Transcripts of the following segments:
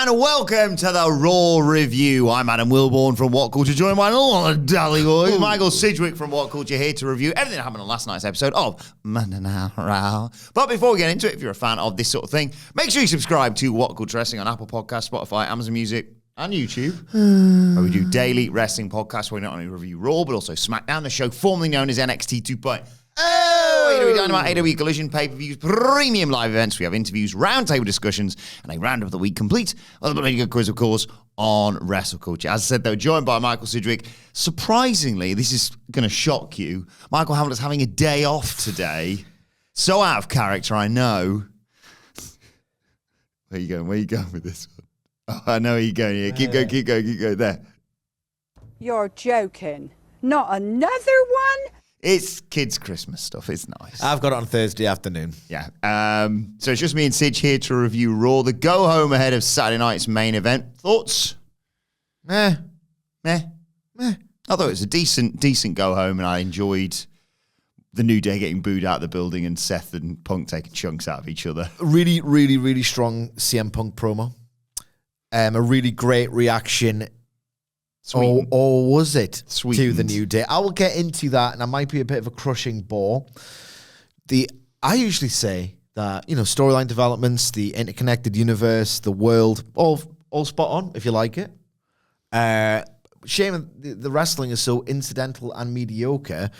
and welcome to the Raw Review. I'm Adam Wilbourn from WhatCulture, joined by all the Dally Boys. Michael Sidgwick from WhatCulture here to review everything that happened on last night's episode of Monday Night Raw. But before we get into it, if you're a fan of this sort of thing, make sure you subscribe to WhatCulture Wrestling on Apple Podcasts, Spotify, Amazon Music, and YouTube, where we do daily wrestling podcasts where we not only review Raw, but also SmackDown, the show formerly known as NXT 2.0. AEW Dynamite, AEW Collision, pay-per-views, premium live events. We have interviews, roundtable discussions, and a round of the week complete. A really good quiz, of course, on WrestleCulture. As I said, though, joined by Michael Sidgwick. Surprisingly, this is going to shock you, Michael Hamlet's having a day off today. So out of character, I know. Where are you going? Where are you going with this one? Oh, I know where you're going. Yeah, keep going. There. You're joking. Not another one? It's kids' Christmas stuff. It's nice. I've got it on Thursday afternoon. Yeah. So it's just me and Sidge here to review Raw, the go-home ahead of Saturday night's main event. Thoughts? Meh. I thought it was a decent go-home, and I enjoyed the New Day getting booed out of the building and Seth and Punk taking chunks out of each other. Really, really, really strong CM Punk promo. A really great reaction. Or was it to the New Day? I will get into that, and I might be a bit of a crushing bore. I usually say that, storyline developments, the interconnected universe, the world, all spot on if you like it. Shame the wrestling is so incidental and mediocre.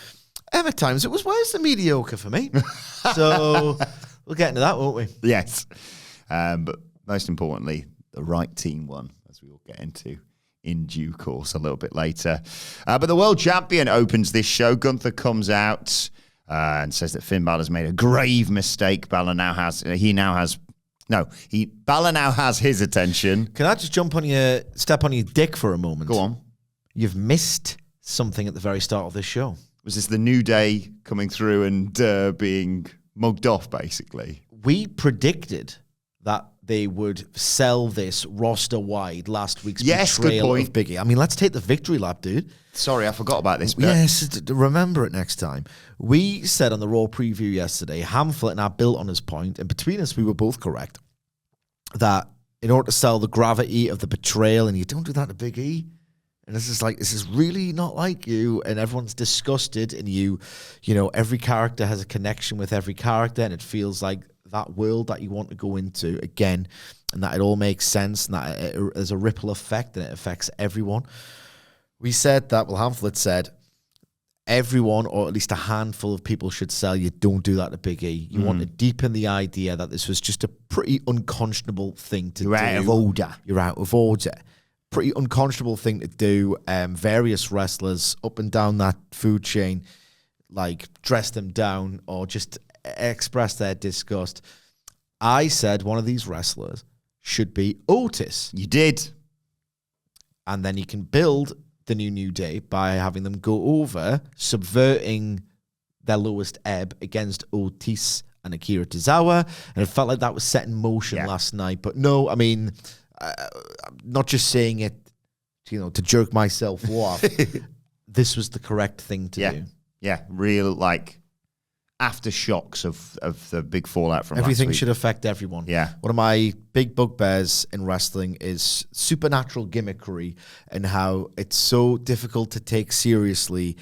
At times it was worse than mediocre for me. So we'll get into that, won't we? Yes. But most importantly, the right team won, as we will get into in due course a little bit later. But the world champion opens this show. Gunther comes out and says that Finn Balor's made a grave mistake. Balor now has his attention. Can I just step on your dick for a moment? Go on. You've missed something at the very start of this show. Was this the New Day coming through and being mugged off, basically? We predicted that they would sell this roster-wide last week's betrayal of Biggie. I mean, let's take the victory lap, dude. Sorry, I forgot about this bit. Yes, remember it next time. We said on the Raw preview yesterday, Hamlet and I built on his point, and between us, we were both correct, that in order to sell the gravity of the betrayal, and you don't do that to Big E, and this is really not like you, and everyone's disgusted, and every character has a connection with every character, and it feels like that world that you want to go into again, and that it all makes sense, and that there's a ripple effect, and it affects everyone. We said that, Hamlet said, everyone, or at least a handful of people, should sell you. Don't do that to Big E. You want to deepen the idea that this was just a pretty unconscionable thing to do. You're out of order. You're out of order. Pretty unconscionable thing to do. Various wrestlers up and down that food chain, dress them down or just express their disgust. I said one of these wrestlers should be Otis. You did. And then you can build the New Day by having them go over, subverting their lowest ebb against Otis and Akira Tozawa. And it felt like that was set in motion last night. But no, I mean, I'm not just saying it, to jerk myself off. This was the correct thing to do. Yeah, real, aftershocks of the big fallout from everything last week. Should affect everyone. Yeah. One of my big bugbears in wrestling is supernatural gimmickry and how it's so difficult to take seriously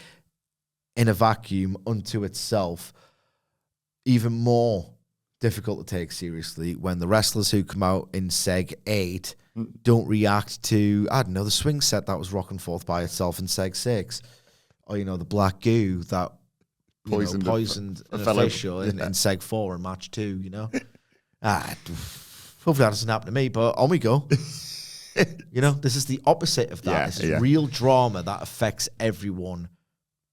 in a vacuum unto itself. Even more difficult to take seriously when the wrestlers who come out in Seg 8 don't react to, the swing set that was rocking forth by itself in Seg 6. Or, the black goo that poisoned an official in Seg 4 in match 2, Hopefully that doesn't happen to me, but on we go. This is the opposite of that. This is real drama that affects everyone.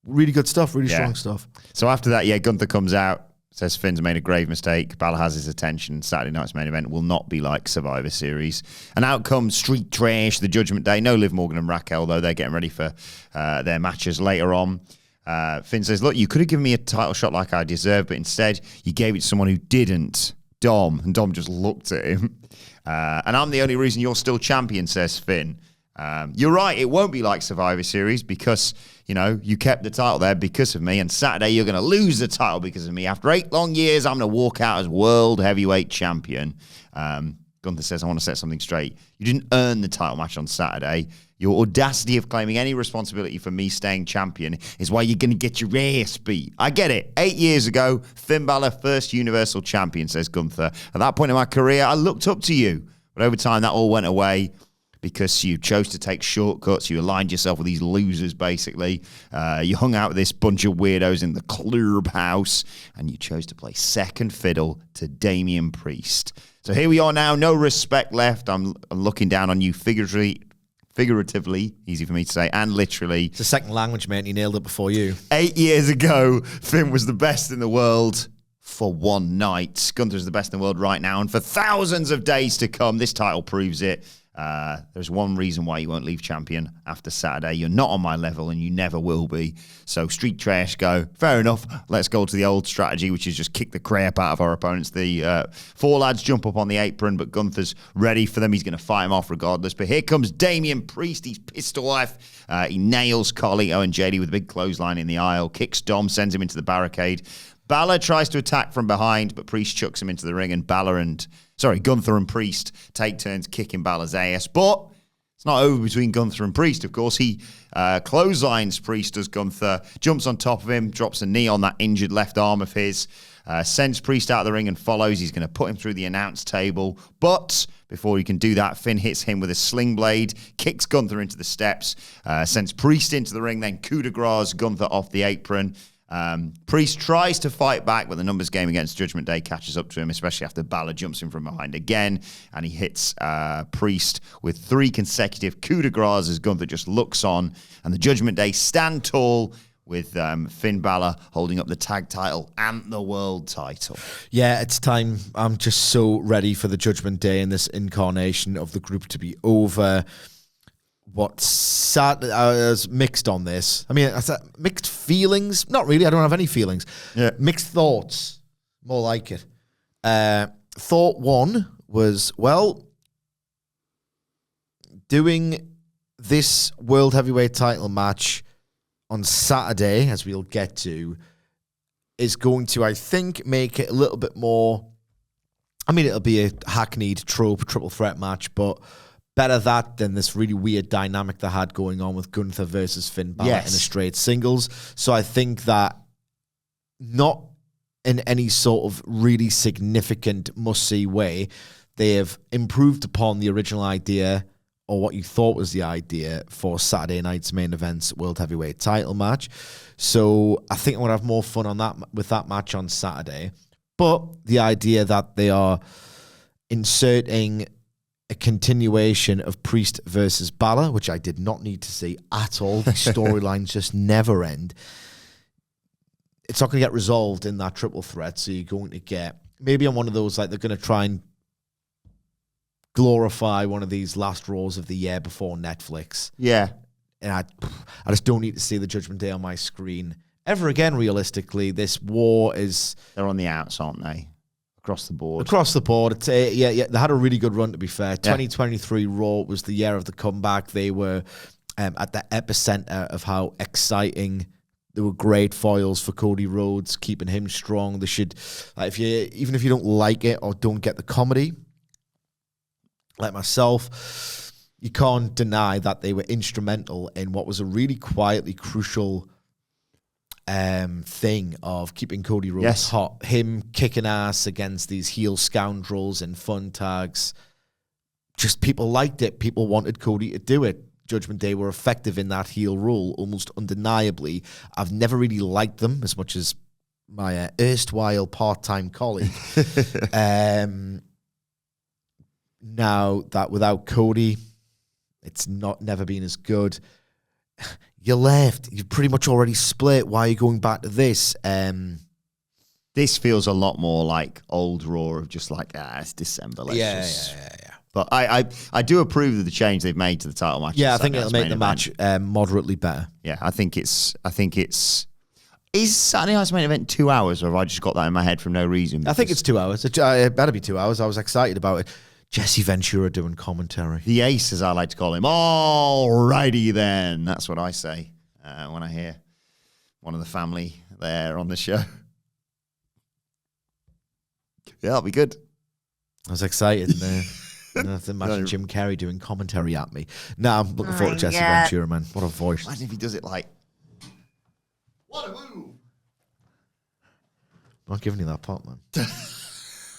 Really good stuff, really strong stuff. So after that, Gunther comes out, says Finn's made a grave mistake. Balor has his attention. Saturday night's main event will not be like Survivor Series. And out comes Street Trash, the Judgment Day. No Liv Morgan and Raquel, though. They're getting ready for their matches later on. Finn says, look, you could have given me a title shot like I deserved, but instead you gave it to someone who didn't, Dom. And Dom just looked at him. And I'm the only reason you're still champion, says Finn. You're right, it won't be like Survivor Series because, you kept the title there because of me, and Saturday you're going to lose the title because of me. After 8 long years, I'm going to walk out as World Heavyweight Champion. Gunther says, I want to set something straight. You didn't earn the title match on Saturday. Your audacity of claiming any responsibility for me staying champion is why you're going to get your ass beat. I get it. 8 years ago, Finn Balor, first Universal Champion, says Gunther. At that point in my career, I looked up to you. But over time, that all went away because you chose to take shortcuts. You aligned yourself with these losers, basically. You hung out with this bunch of weirdos in the clubhouse, and you chose to play second fiddle to Damian Priest. So here we are now, no respect left. I'm looking down on you figuratively, easy for me to say, and literally. It's a second language, mate. You nailed it before you. 8 years ago, Finn was the best in the world for one night. Gunther's the best in the world right now, and for thousands of days to come. This title proves it. There's one reason why you won't leave champion after Saturday. You're not on my level, and you never will be. So street trash go. Fair enough. Let's go to the old strategy, which is just kick the crap out of our opponents. The four lads jump up on the apron, but Gunther's ready for them. He's going to fight him off regardless. But here comes Damian Priest. He's pissed off. He nails Carlito and JD with a big clothesline in the aisle. Kicks Dom, sends him into the barricade. Balor tries to attack from behind, but Priest chucks him into the ring, and Gunther and Priest take turns kicking Balor's ass. But it's not over between Gunther and Priest, of course. He clotheslines Priest as Gunther, jumps on top of him, drops a knee on that injured left arm of his, sends Priest out of the ring and follows. He's going to put him through the announce table. But before he can do that, Finn hits him with a sling blade, kicks Gunther into the steps, sends Priest into the ring, then coup de grace Gunther off the apron. Priest tries to fight back, but the numbers game against Judgment Day catches up to him, especially after Balor jumps in from behind again, and he hits Priest with 3 consecutive coup de grace as Gunther just looks on, and the Judgment Day stand tall with Finn Balor holding up the tag title and the world title. Yeah, it's time. I'm just so ready for the Judgment Day and this incarnation of the group to be over. What's sad, I was mixed on this. I mean, I said mixed feelings. Not really. I don't have any feelings. Yeah. Mixed thoughts. More like it. Thought one was, well, doing this World Heavyweight title match on Saturday, as we'll get to, is going to, I think, make it a little bit more... I mean, it'll be a hackneyed trope triple threat match, but... better that than this really weird dynamic they had going on with Gunther versus Finn Balor in a straight singles. So I think that not in any sort of really significant must-see way, they have improved upon the original idea or what you thought was the idea for Saturday night's main event's World Heavyweight title match. So I think I'm going to have more fun on that with that match on Saturday. But the idea that they are inserting a continuation of Priest versus Balor, which I did not need to see at all. The storylines just never end. It's not going to get resolved in that triple threat, so you're going to get... Maybe on one of those, like, they're going to try and glorify one of these last Raws of the year before Netflix. Yeah. And I just don't need to see the Judgment Day on my screen ever again, realistically. This war is... They're on the outs, aren't they? Across the board. Across the board. It's, yeah, they had a really good run, to be fair. 2023 Raw was the year of the comeback. They were at the epicenter of how exciting. They were great foils for Cody Rhodes, keeping him strong. They should, even if you don't like it or don't get the comedy, like myself, you can't deny that they were instrumental in what was a really quietly crucial thing of keeping Cody Rhodes hot. Him kicking ass against these heel scoundrels in fun tags. Just people liked it. People wanted Cody to do it. Judgment Day were effective in that heel role, almost undeniably. I've never really liked them as much as my erstwhile part-time colleague. Now that without Cody, it's never been as good. You left. You've pretty much already split. Why are you going back to this? This feels a lot more like old Raw of just like, it's December. Yeah. But I do approve of the change they've made to the title match. Yeah, I think it'll make the match moderately better. Yeah, I think it's. Is Saturday night's main event 2 hours, or have I just got that in my head for no reason? I think it's 2 hours. It better be 2 hours. I was excited about it. Jesse Ventura doing commentary. The ace, as I like to call him. Alrighty then. That's what I say when I hear one of the family there on the show. Yeah, that'll be good. I was excited. Imagine Jim Carrey doing commentary at me. Nah, I'm looking forward to Jesse Ventura, man. What a voice. Imagine if he does it like, what a move. I'm not giving you that pop, man.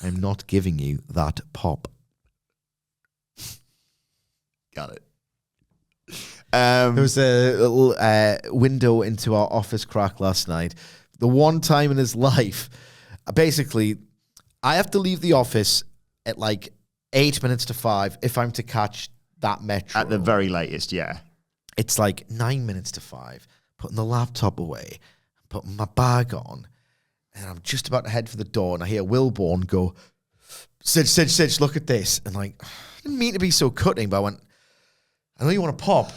I'm not giving you that pop. Got it. There was a little window into our office crack last night. The one time in his life, basically, I have to leave the office at like 8 minutes to 5 if I'm to catch that metro. At the very latest, yeah. It's like 9 minutes to 5, putting the laptop away, putting my bag on, and I'm just about to head for the door, and I hear Wilbourn go, Sidge, look at this. And like, I didn't mean to be so cutting, but I went, I know you want to pop.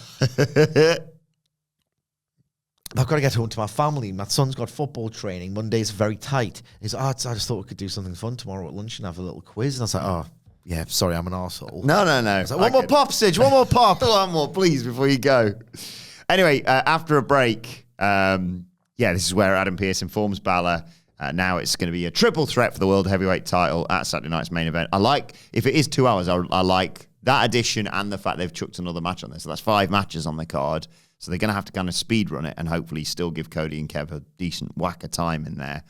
I've got to get home to my family. My son's got football training. Monday's very tight. He's like, I just thought we could do something fun tomorrow at lunch and have a little quiz. And I was like, oh, yeah, sorry, I'm an arsehole. No. I was like, one more pop, Sidge, one more pop. One more, please, before you go. Anyway, after a break, this is where Adam Pearce informs Balor. Now it's going to be a triple threat for the World Heavyweight title at Saturday night's main event. I like, if it is 2 hours, I like that addition and the fact they've chucked another match on there. So that's 5 matches on the card. So they're going to have to kind of speed run it and hopefully still give Cody and Kev a decent whack of time in there.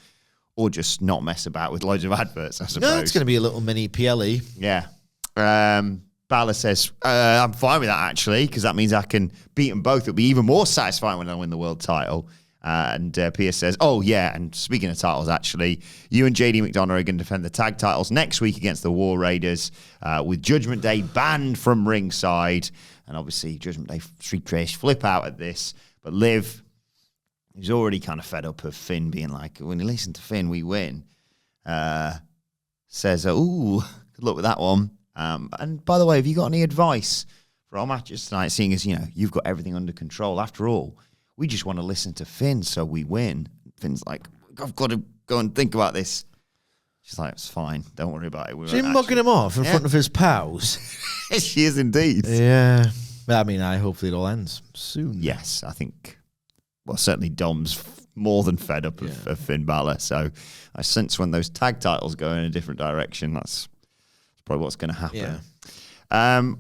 Or just not mess about with loads of adverts, I suppose. No, it's going to be a little mini PLE. Yeah. Balor says, I'm fine with that, actually, because that means I can beat them both. It'll be even more satisfying when I win the world title. And Pearce says, oh, yeah, and speaking of titles, actually, you and JD McDonough are going to defend the tag titles next week against the War Raiders with Judgment Day banned from ringside. And obviously, Judgment Day Street Trash flip out at this. But Liv, who's already kind of fed up of Finn being like, when you listen to Finn, we win, says, ooh, good luck with that one. And by the way, have you got any advice for our matches tonight, seeing as, you've got everything under control? After all, we just want to listen to Finn so we win. Finn's like, I've got to go and think about this. She's like, it's fine. Don't worry about it. She's mugging him off in front of his pals. She is indeed. Yeah. I mean, hopefully it all ends soon. Yes, I think, certainly Dom's more than fed up of Finn Balor. So I sense when those tag titles go in a different direction, that's probably what's going to happen. Yeah.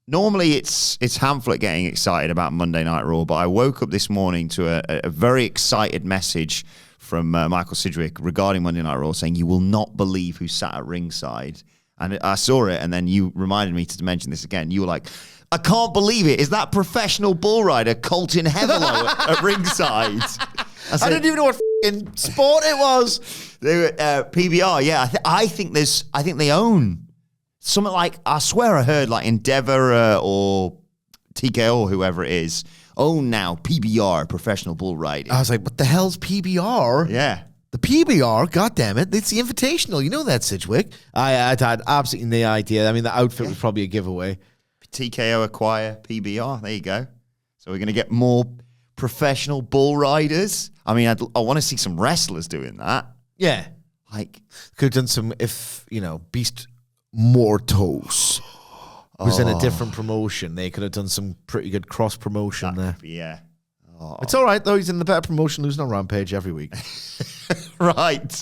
Normally, it's Hamflet getting excited about Monday Night Raw, but I woke up this morning to a very excited message from Michael Sidgwick regarding Monday Night Raw saying, you will not believe who sat at ringside. And I saw it, and then you reminded me to mention this again. You were like, I can't believe it. Is that professional bull rider Colton Hevelow at ringside? I didn't even know what f***ing sport it was. They were PBR, yeah. I think they own something like, I swear I heard like Endeavor or TKO or whoever it is, own now PBR, professional bull riding. I was like, what the hell's PBR? Yeah. The PBR, goddammit, it's the Invitational. You know that, Sidgwick. I had absolutely no idea. I mean, the outfit was probably a giveaway. TKO acquire PBR. There you go. So we're going to get more professional bull riders. I mean, I want to see some wrestlers doing that. Yeah. Like, could have done some, Beast Mortos was in a different promotion. They could have done some pretty good cross promotion there. Yeah. Oh. It's all right, though. He's in the better promotion, losing on Rampage every week. Right.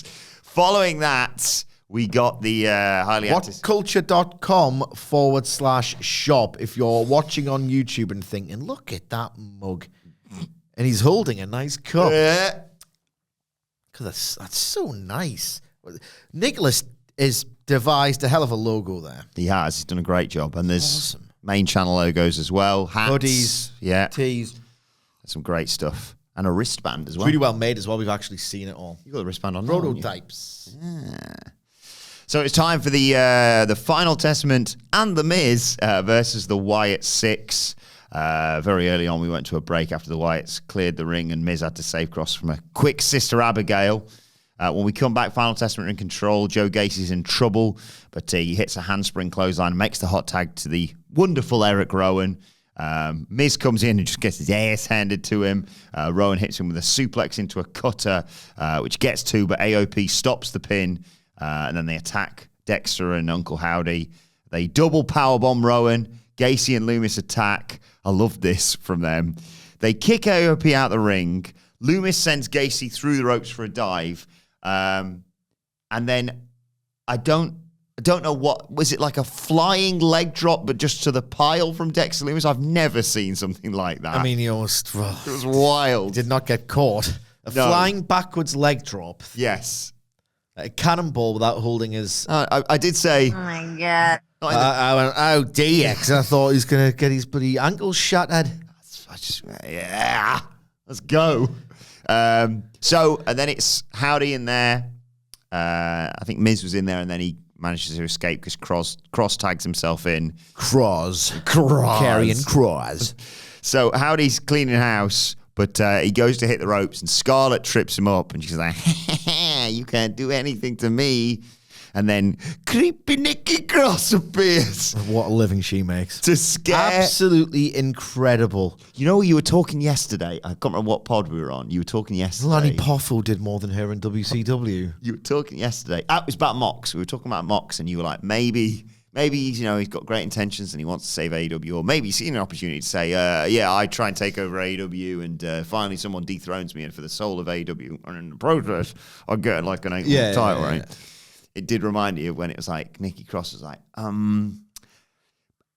Following that, we got the highly WhatCulture.com/shop. If you're watching on YouTube and thinking, look at that mug. And he's holding a nice cup. Yeah. Because that's so nice. Nicholas has devised a hell of a logo there. He has. He's done a great job. And there's main channel logos as well. Hats. Hoodies. Yeah. Tees. Some great stuff. And a wristband as well. It's really well made as well. We've actually seen it all. You got the wristband on. Prototypes. Yeah. So it's time for the Final Testament and The Miz versus the Wyatt Six. Very early on, we went to a break after the Wyatts cleared the ring and Miz had to save cross from a quick Sister Abigail. When we come back, Final Testament in control. Joe Gacy's in trouble, but he hits a handspring clothesline and makes the hot tag to the wonderful Eric Rowan. Miz comes in and just gets his ass handed to him. Rowan hits him with a suplex into a cutter, which gets two, but AOP stops the pin, and then they attack Dexter and Uncle Howdy. They double powerbomb Rowan. Gacy and Loomis attack. I love this from them. They kick AOP out the ring. Loomis sends Gacy through the ropes for a dive. And then I don't know what, was it like a flying leg drop, but just to the pile from Dexter Loomis? I've never seen something like that. I mean, he almost... it was wild. Did not get caught. A flying backwards leg drop. Yes. A cannonball without holding his... I did say... Oh my God. I went, oh dear, because I thought he was going to get his bloody ankles shattered. Yeah, let's go. So, and then it's Howdy in there. I think Miz was in there, and then he manages to escape because Cross tags himself in. Cross. Carrying Cross. So Howdy's cleaning house, but he goes to hit the ropes, and Scarlett trips him up, and she's like, you can't do anything to me. And then creepy Nikki Cross appears. What a living she makes. To scare. Absolutely incredible. You know, you were talking yesterday. I can't remember what pod we were on. You were talking yesterday. Lonnie Poffo did more than her in WCW. You were talking yesterday. It was about Mox. We were talking about Mox, and you were like, maybe he's got great intentions and he wants to save AEW, or maybe he's seen an opportunity to say, I try and take over AEW, and finally someone dethrones me, and for the soul of AEW, and in the process, I get like an title, right? Yeah. It did remind you of when it was like Nikki Cross was like, I'm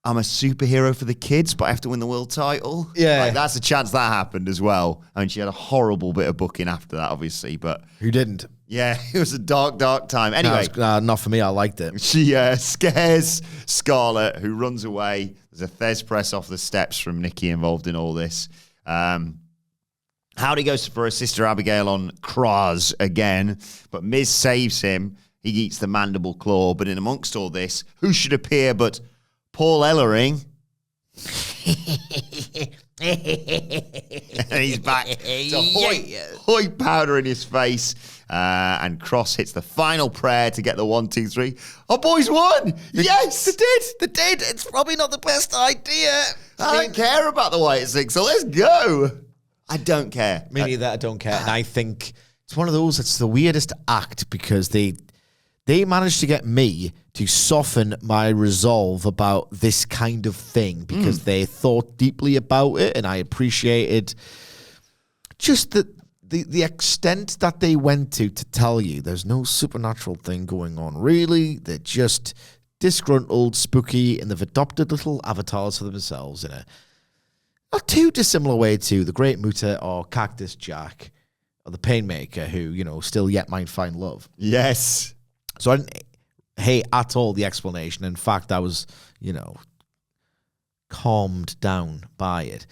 a superhero for the kids, but I have to win the world title. Yeah. Like, that's a chance that happened as well. I mean, she had a horrible bit of booking after that, obviously, but... Who didn't? Yeah, it was a dark, dark time. Anyway. No, not for me. I liked it. She scares Scarlett, who runs away. There's a Thez press off the steps from Nikki involved in all this. Howdy goes for her sister Abigail on Cross again, but Miz saves him. He eats the mandible claw, but in amongst all this, who should appear but Paul Ellering? And he's back to hoy powder in his face. And Cross hits the final prayer to get the 1, 2, 3. Our boys won! Yes! They did! It's probably not the best idea. I don't care about the Wyatt Six, so let's go! I don't care. Me neither, I don't care. And I think it's one of those, it's the weirdest act, because they managed to get me to soften my resolve about this kind of thing, because they thought deeply about it, and I appreciated just the extent that they went to tell you there's no supernatural thing going on. Really, they're just disgruntled, spooky, and they've adopted little avatars for themselves in a not too dissimilar way to the Great Muta or Cactus Jack or the Painmaker, who, still yet might find love. Yes. So I didn't hate at all the explanation. In fact, I was, calmed down by it.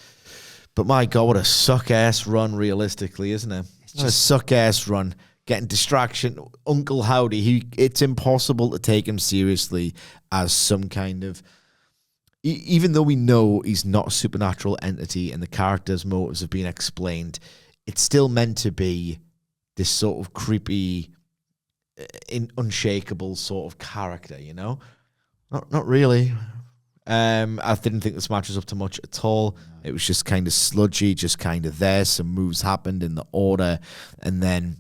But my God, what a suck-ass run, realistically, isn't it? It's just a suck-ass run. Getting distraction. Uncle Howdy, it's impossible to take him seriously as some kind of... Even though we know he's not a supernatural entity and the character's motives have been explained, it's still meant to be this sort of creepy... unshakable sort of character, Not really. I didn't think this match was up to much at all. It was just kind of sludgy, just kind of there. Some moves happened in the order, and then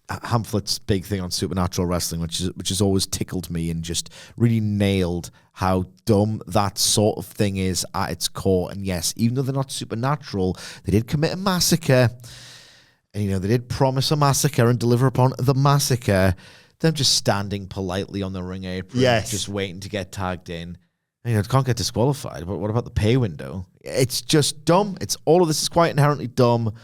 Hamflet's big thing on Supernatural Wrestling, which has always tickled me and just really nailed how dumb that sort of thing is at its core. And yes, even though they're not supernatural, they did commit a massacre. And, they did promise a massacre and deliver upon the massacre. Them just standing politely on the ring apron, just waiting to get tagged in. And, it can't get disqualified, but what about the pay window? It's just dumb. All of this is quite inherently dumb.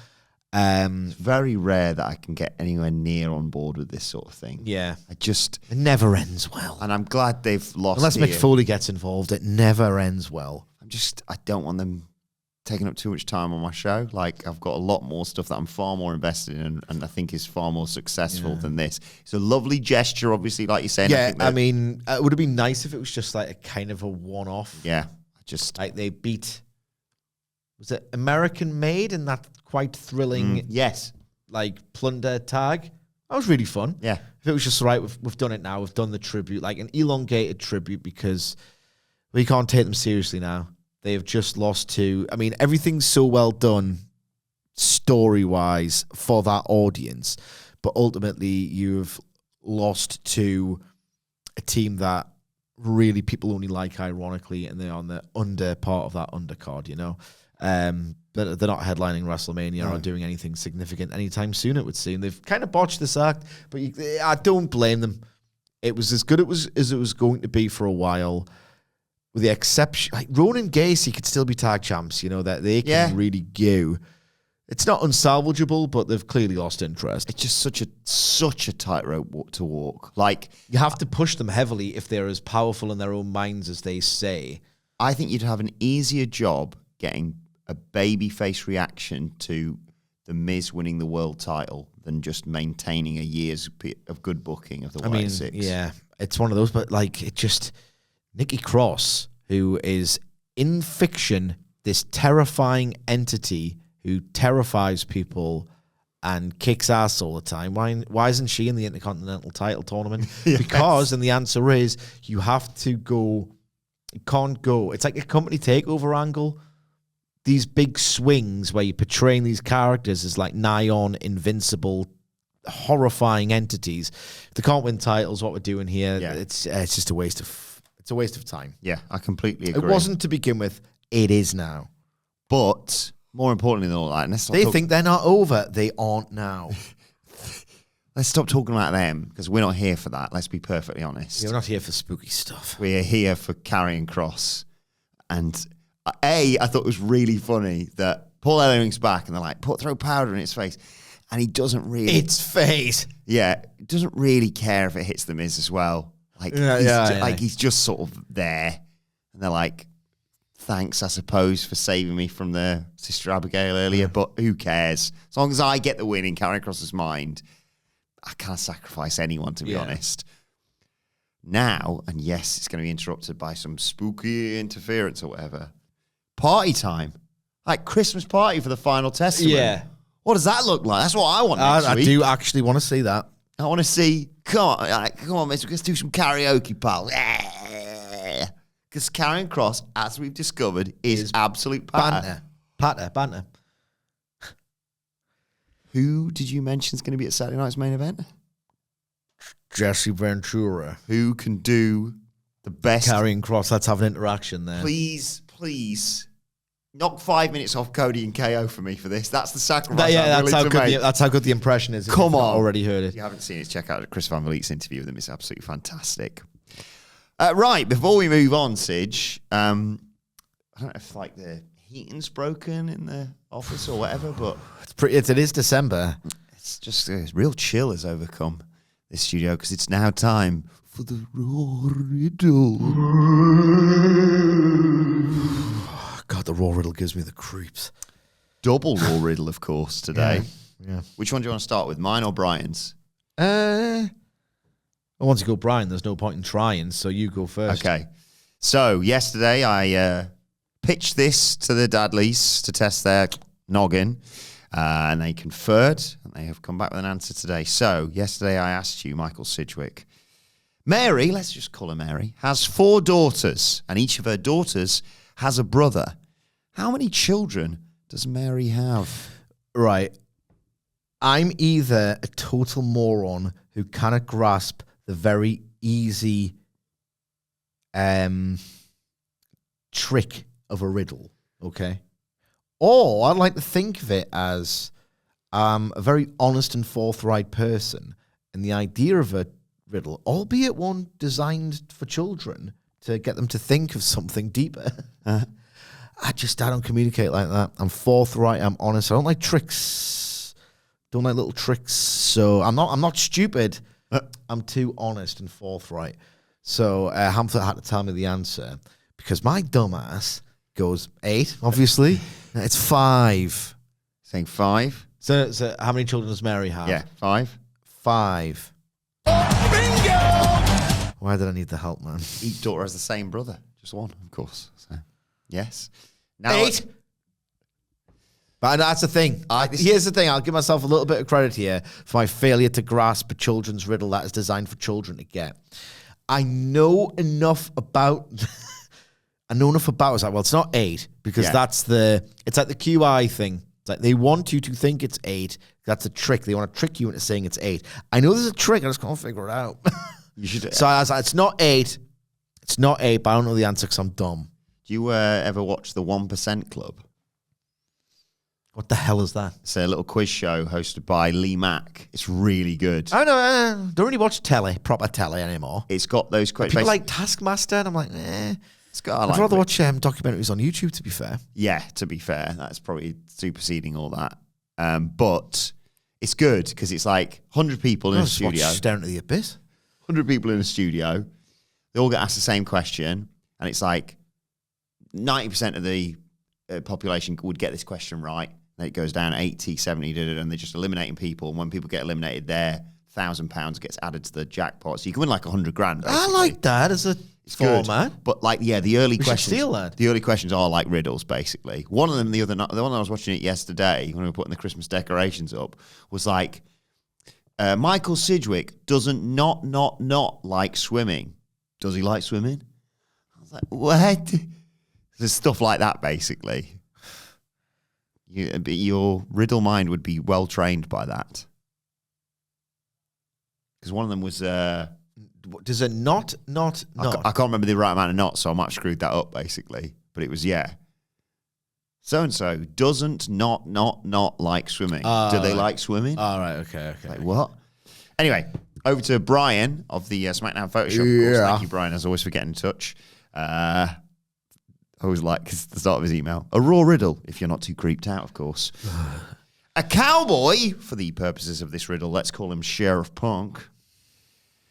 It's very rare that I can get anywhere near on board with this sort of thing. Yeah. It never ends well. And I'm glad they've lost Unless Mick Foley gets involved, it never ends well. I don't want them taking up too much time on my show. Like, I've got a lot more stuff that I'm far more invested in, and I think is far more successful than this. It's a lovely gesture, obviously, like you're saying. Yeah, I mean, it would have been nice if it was just like a kind of a one-off. Yeah, like they beat, was it American Made in that quite thrilling, like plunder tag? That was really fun. Yeah. If it was just right, we've done it now. We've done the tribute, like an elongated tribute, because we can't take them seriously now. They have just lost to... I mean, everything's so well done story-wise for that audience, but ultimately you've lost to a team that really people only like ironically, and they're on the under part of that undercard, But they're not headlining WrestleMania or doing anything significant anytime soon, it would seem. They've kind of botched this act, but I don't blame them. It was as good as it was going to be for a while, with the exception, like Ronan Gacy could still be tag champs. You know that they can really go. It's not unsalvageable, but they've clearly lost interest. It's just such a tightrope to walk. Like, you have to push them heavily if they're as powerful in their own minds as they say. I think you'd have an easier job getting a babyface reaction to The Miz winning the world title than just maintaining a year's of good booking of the Wyatt Six. Yeah, it's one of those, but like, it just, Nikki Cross, who is in fiction this terrifying entity who terrifies people and kicks ass all the time. Why isn't she in the Intercontinental title tournament? Yes. Because, and the answer is, you have to go, you can't go. It's like a company takeover angle. These big swings where you're portraying these characters as like nigh on invincible, horrifying entities. If they can't win titles, what we're doing here, it's just a waste of time. Yeah, I completely agree. It wasn't to begin with. It is now. But more importantly than all that, they think they're not over. They aren't now. Let's stop talking about them, because we're not here for that. Let's be perfectly honest. We're not here for spooky stuff. We're here for Karrion Kross. And I thought it was really funny that Paul Ellering's back and they're like, throw powder in its face. And he doesn't really... Its face. Yeah. Doesn't really care if it hits the Miz as well. Like, he's just sort of there. And they're like, thanks, I suppose, for saving me from the Sister Abigail earlier, but who cares? As long as I get the win in Karrion Kross's mind, I can't sacrifice anyone, to be honest. Now, and yes, it's going to be interrupted by some spooky interference or whatever. Party time. Like Christmas party for the Final Testament. Yeah. What does that look like? That's what I want next week. I do actually want to see that. I want to see, come on, miss, let's do some karaoke, pal. Because Karrion Kross, as we've discovered, is absolute patter. Banter. Who did you mention is going to be at Saturday night's main event? Jesse Ventura. Who can do the best? Karrion Kross, let's have an interaction there. Please, knock 5 minutes off Cody and KO for me for this. That's the sacrifice. That's how good the impression is. Come on. Already heard it. If you haven't seen it, check out Chris Van Vliet's interview with him. It's absolutely fantastic. Right, before we move on, Sidge, I don't know if like the heating's broken in the office or whatever, but it is December. It's just a real chill has overcome this studio because it's now time for the Raw Riddle. God, the Raw Riddle gives me the creeps. Double Raw Riddle, of course, today. Yeah. Which one do you want to start with, mine or Brian's? Once you go Brian, there's no point in trying, so you go first. Okay. So, yesterday I pitched this to the Dadleys to test their noggin, and they conferred, and they have come back with an answer today. So, yesterday I asked you, Michael Sidgwick, Mary, let's just call her Mary, has 4 daughters, and each of her daughters has a brother. How many children does Mary have? Right. I'm either a total moron who cannot grasp the very easy trick of a riddle, okay? Or I'd like to think of it as a very honest and forthright person, and the idea of a riddle, albeit one designed for children to get them to think of something deeper. I don't communicate like that. I'm forthright, I'm honest. I don't like tricks. Don't like little tricks. So I'm not stupid. I'm too honest and forthright. So Hamlet had to tell me the answer because my dumbass goes 8, obviously. It's 5. Saying 5? So how many children does Mary have? Yeah, 5. 5. Bingo! Why did I need the help, man? Each daughter has the same brother. Just one, of course. So, yes. Now 8. But that's the thing. Here's the thing. I'll give myself a little bit of credit here for my failure to grasp a children's riddle that is designed for children to get. I know enough about... It's like, well, it's not 8 because it's like the QI thing. It's like they want you to think it's 8. That's a trick. They want to trick you into saying it's 8. I know there's a trick. I just can't figure it out. You should. So I was like, it's not 8. It's not 8, but I don't know the answer because I'm dumb. Do you ever watch the 1% Club? What the hell is that? It's a little quiz show hosted by Lee Mack. It's really good. I don't really watch proper telly anymore. It's got those questions. People like Taskmaster, and I'm like, It's got, I'd rather watch documentaries on YouTube, to be fair. Yeah, to be fair. That's probably superseding all that. But it's good because it's like 100 people in a studio. Staring at the abyss. 100 people in a studio. They all get asked the same question. And it's like 90% of the population would get this question right. Then it goes down 80, 70, and they're just eliminating people. And when people get eliminated, their £1,000 gets added to the jackpot. So you can win like 100 grand. Basically. I like that as a format. But like, yeah, the early questions. Steal that. The early questions are like riddles, basically. One of them, the one I was watching it yesterday when we were putting the Christmas decorations up, was like, Michael Sidgwick doesn't not like swimming. Does he like swimming? I was like, what? There's stuff like that, basically. Your riddle mind would be well trained by that. Because one of them was... Does it not? I can't remember the right amount of knots, so I might have screwed that up, basically. But it was, so-and-so doesn't not like swimming. Do they like swimming? All right, okay. Like, what? Anyway, over to Brian of the SmackDown Photoshop. Of course. Thank you, Brian, as always, for getting in touch. I always like the start of his email. A raw riddle, if you're not too creeped out, of course. A cowboy, for the purposes of this riddle, let's call him Sheriff Punk.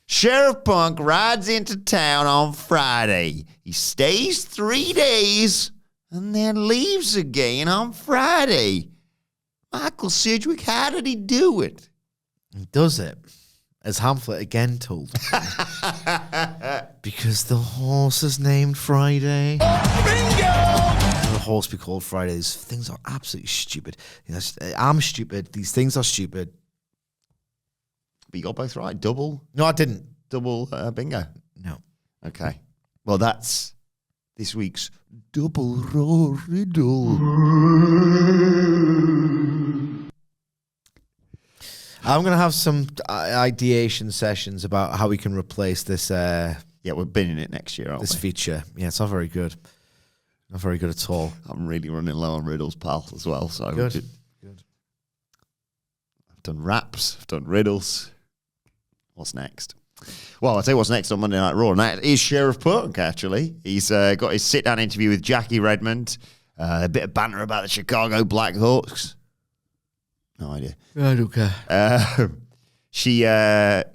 Sheriff Punk rides into town on Friday. He stays 3 days and then leaves again on Friday. Michael Sidgwick, how did he do it? He does it, as Hamlet again told me. Because the horse is named Friday. Bingo! The horse be called Friday. These things are absolutely stupid. I'm stupid. These things are stupid. But you got both right. Double? No, I didn't. Double bingo? No. Okay. Well, that's this week's Double Raw Riddle. I'm going to have some ideation sessions about how we can replace this. Yeah, we're binning it next year, aren't we? This feature. Yeah, it's not very good. Not very good at all. I'm really running low on riddles, pal, as well. So good. I've done raps. I've done riddles. What's next? Well, I'll tell you what's next on Monday Night Raw, and that is Sheriff Punk, actually. He's got his sit-down interview with Jackie Redmond. A bit of banter about the Chicago Blackhawks. No idea. I don't care. She asks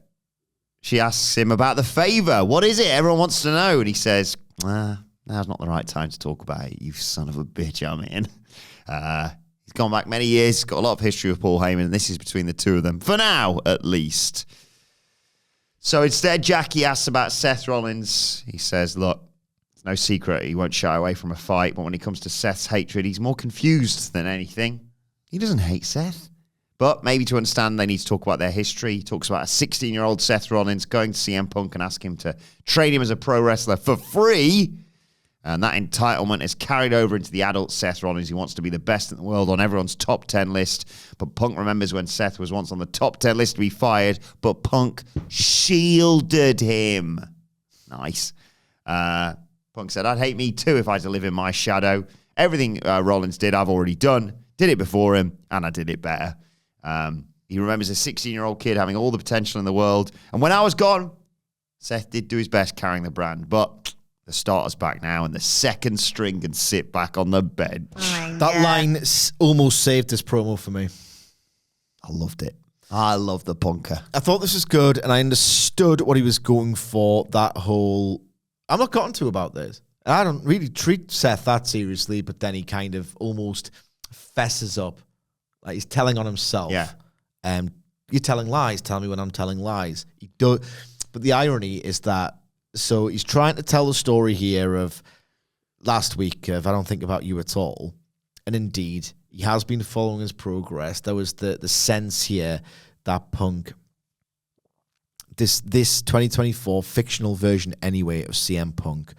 him about the favor. What is it? Everyone wants to know. And he says, now's not the right time to talk about it, you son of a bitch, I'm in. He's gone back many years, got a lot of history with Paul Heyman, and this is between the two of them, for now, at least. So instead, Jackie asks about Seth Rollins. He says, look, it's no secret he won't shy away from a fight, but when it comes to Seth's hatred, he's more confused than anything. He doesn't hate Seth. But maybe to understand, they need to talk about their history. He talks about a 16-year-old Seth Rollins going to CM Punk and ask him to train him as a pro wrestler for free. And that entitlement is carried over into the adult Seth Rollins. He wants to be the best in the world on everyone's top 10 list. But Punk remembers when Seth was once on the top 10 list to be fired, but Punk shielded him. Nice. Punk said, I'd hate me too if I had to live in my shadow. Everything Rollins did, I've already done. Did it before him, and I did it better. He remembers a 16-year-old kid having all the potential in the world. And when I was gone, Seth did do his best carrying the brand. But the starter's back now, and the second string can sit back on the bench. That line almost saved this promo for me. I loved it. I love the Punker. I thought this was good, and I understood what he was going for. That whole... I'm not gotten to about this. I don't really treat Seth that seriously, but then he kind of almost fesses up. Like he's telling on himself. Yeah. You're telling lies. Tell me when I'm telling lies. He do, but the irony is that, so he's trying to tell the story here of last week of I don't think about you at all. And indeed, he has been following his progress. There was the sense here that Punk, this 2024 fictional version anyway of CM Punk,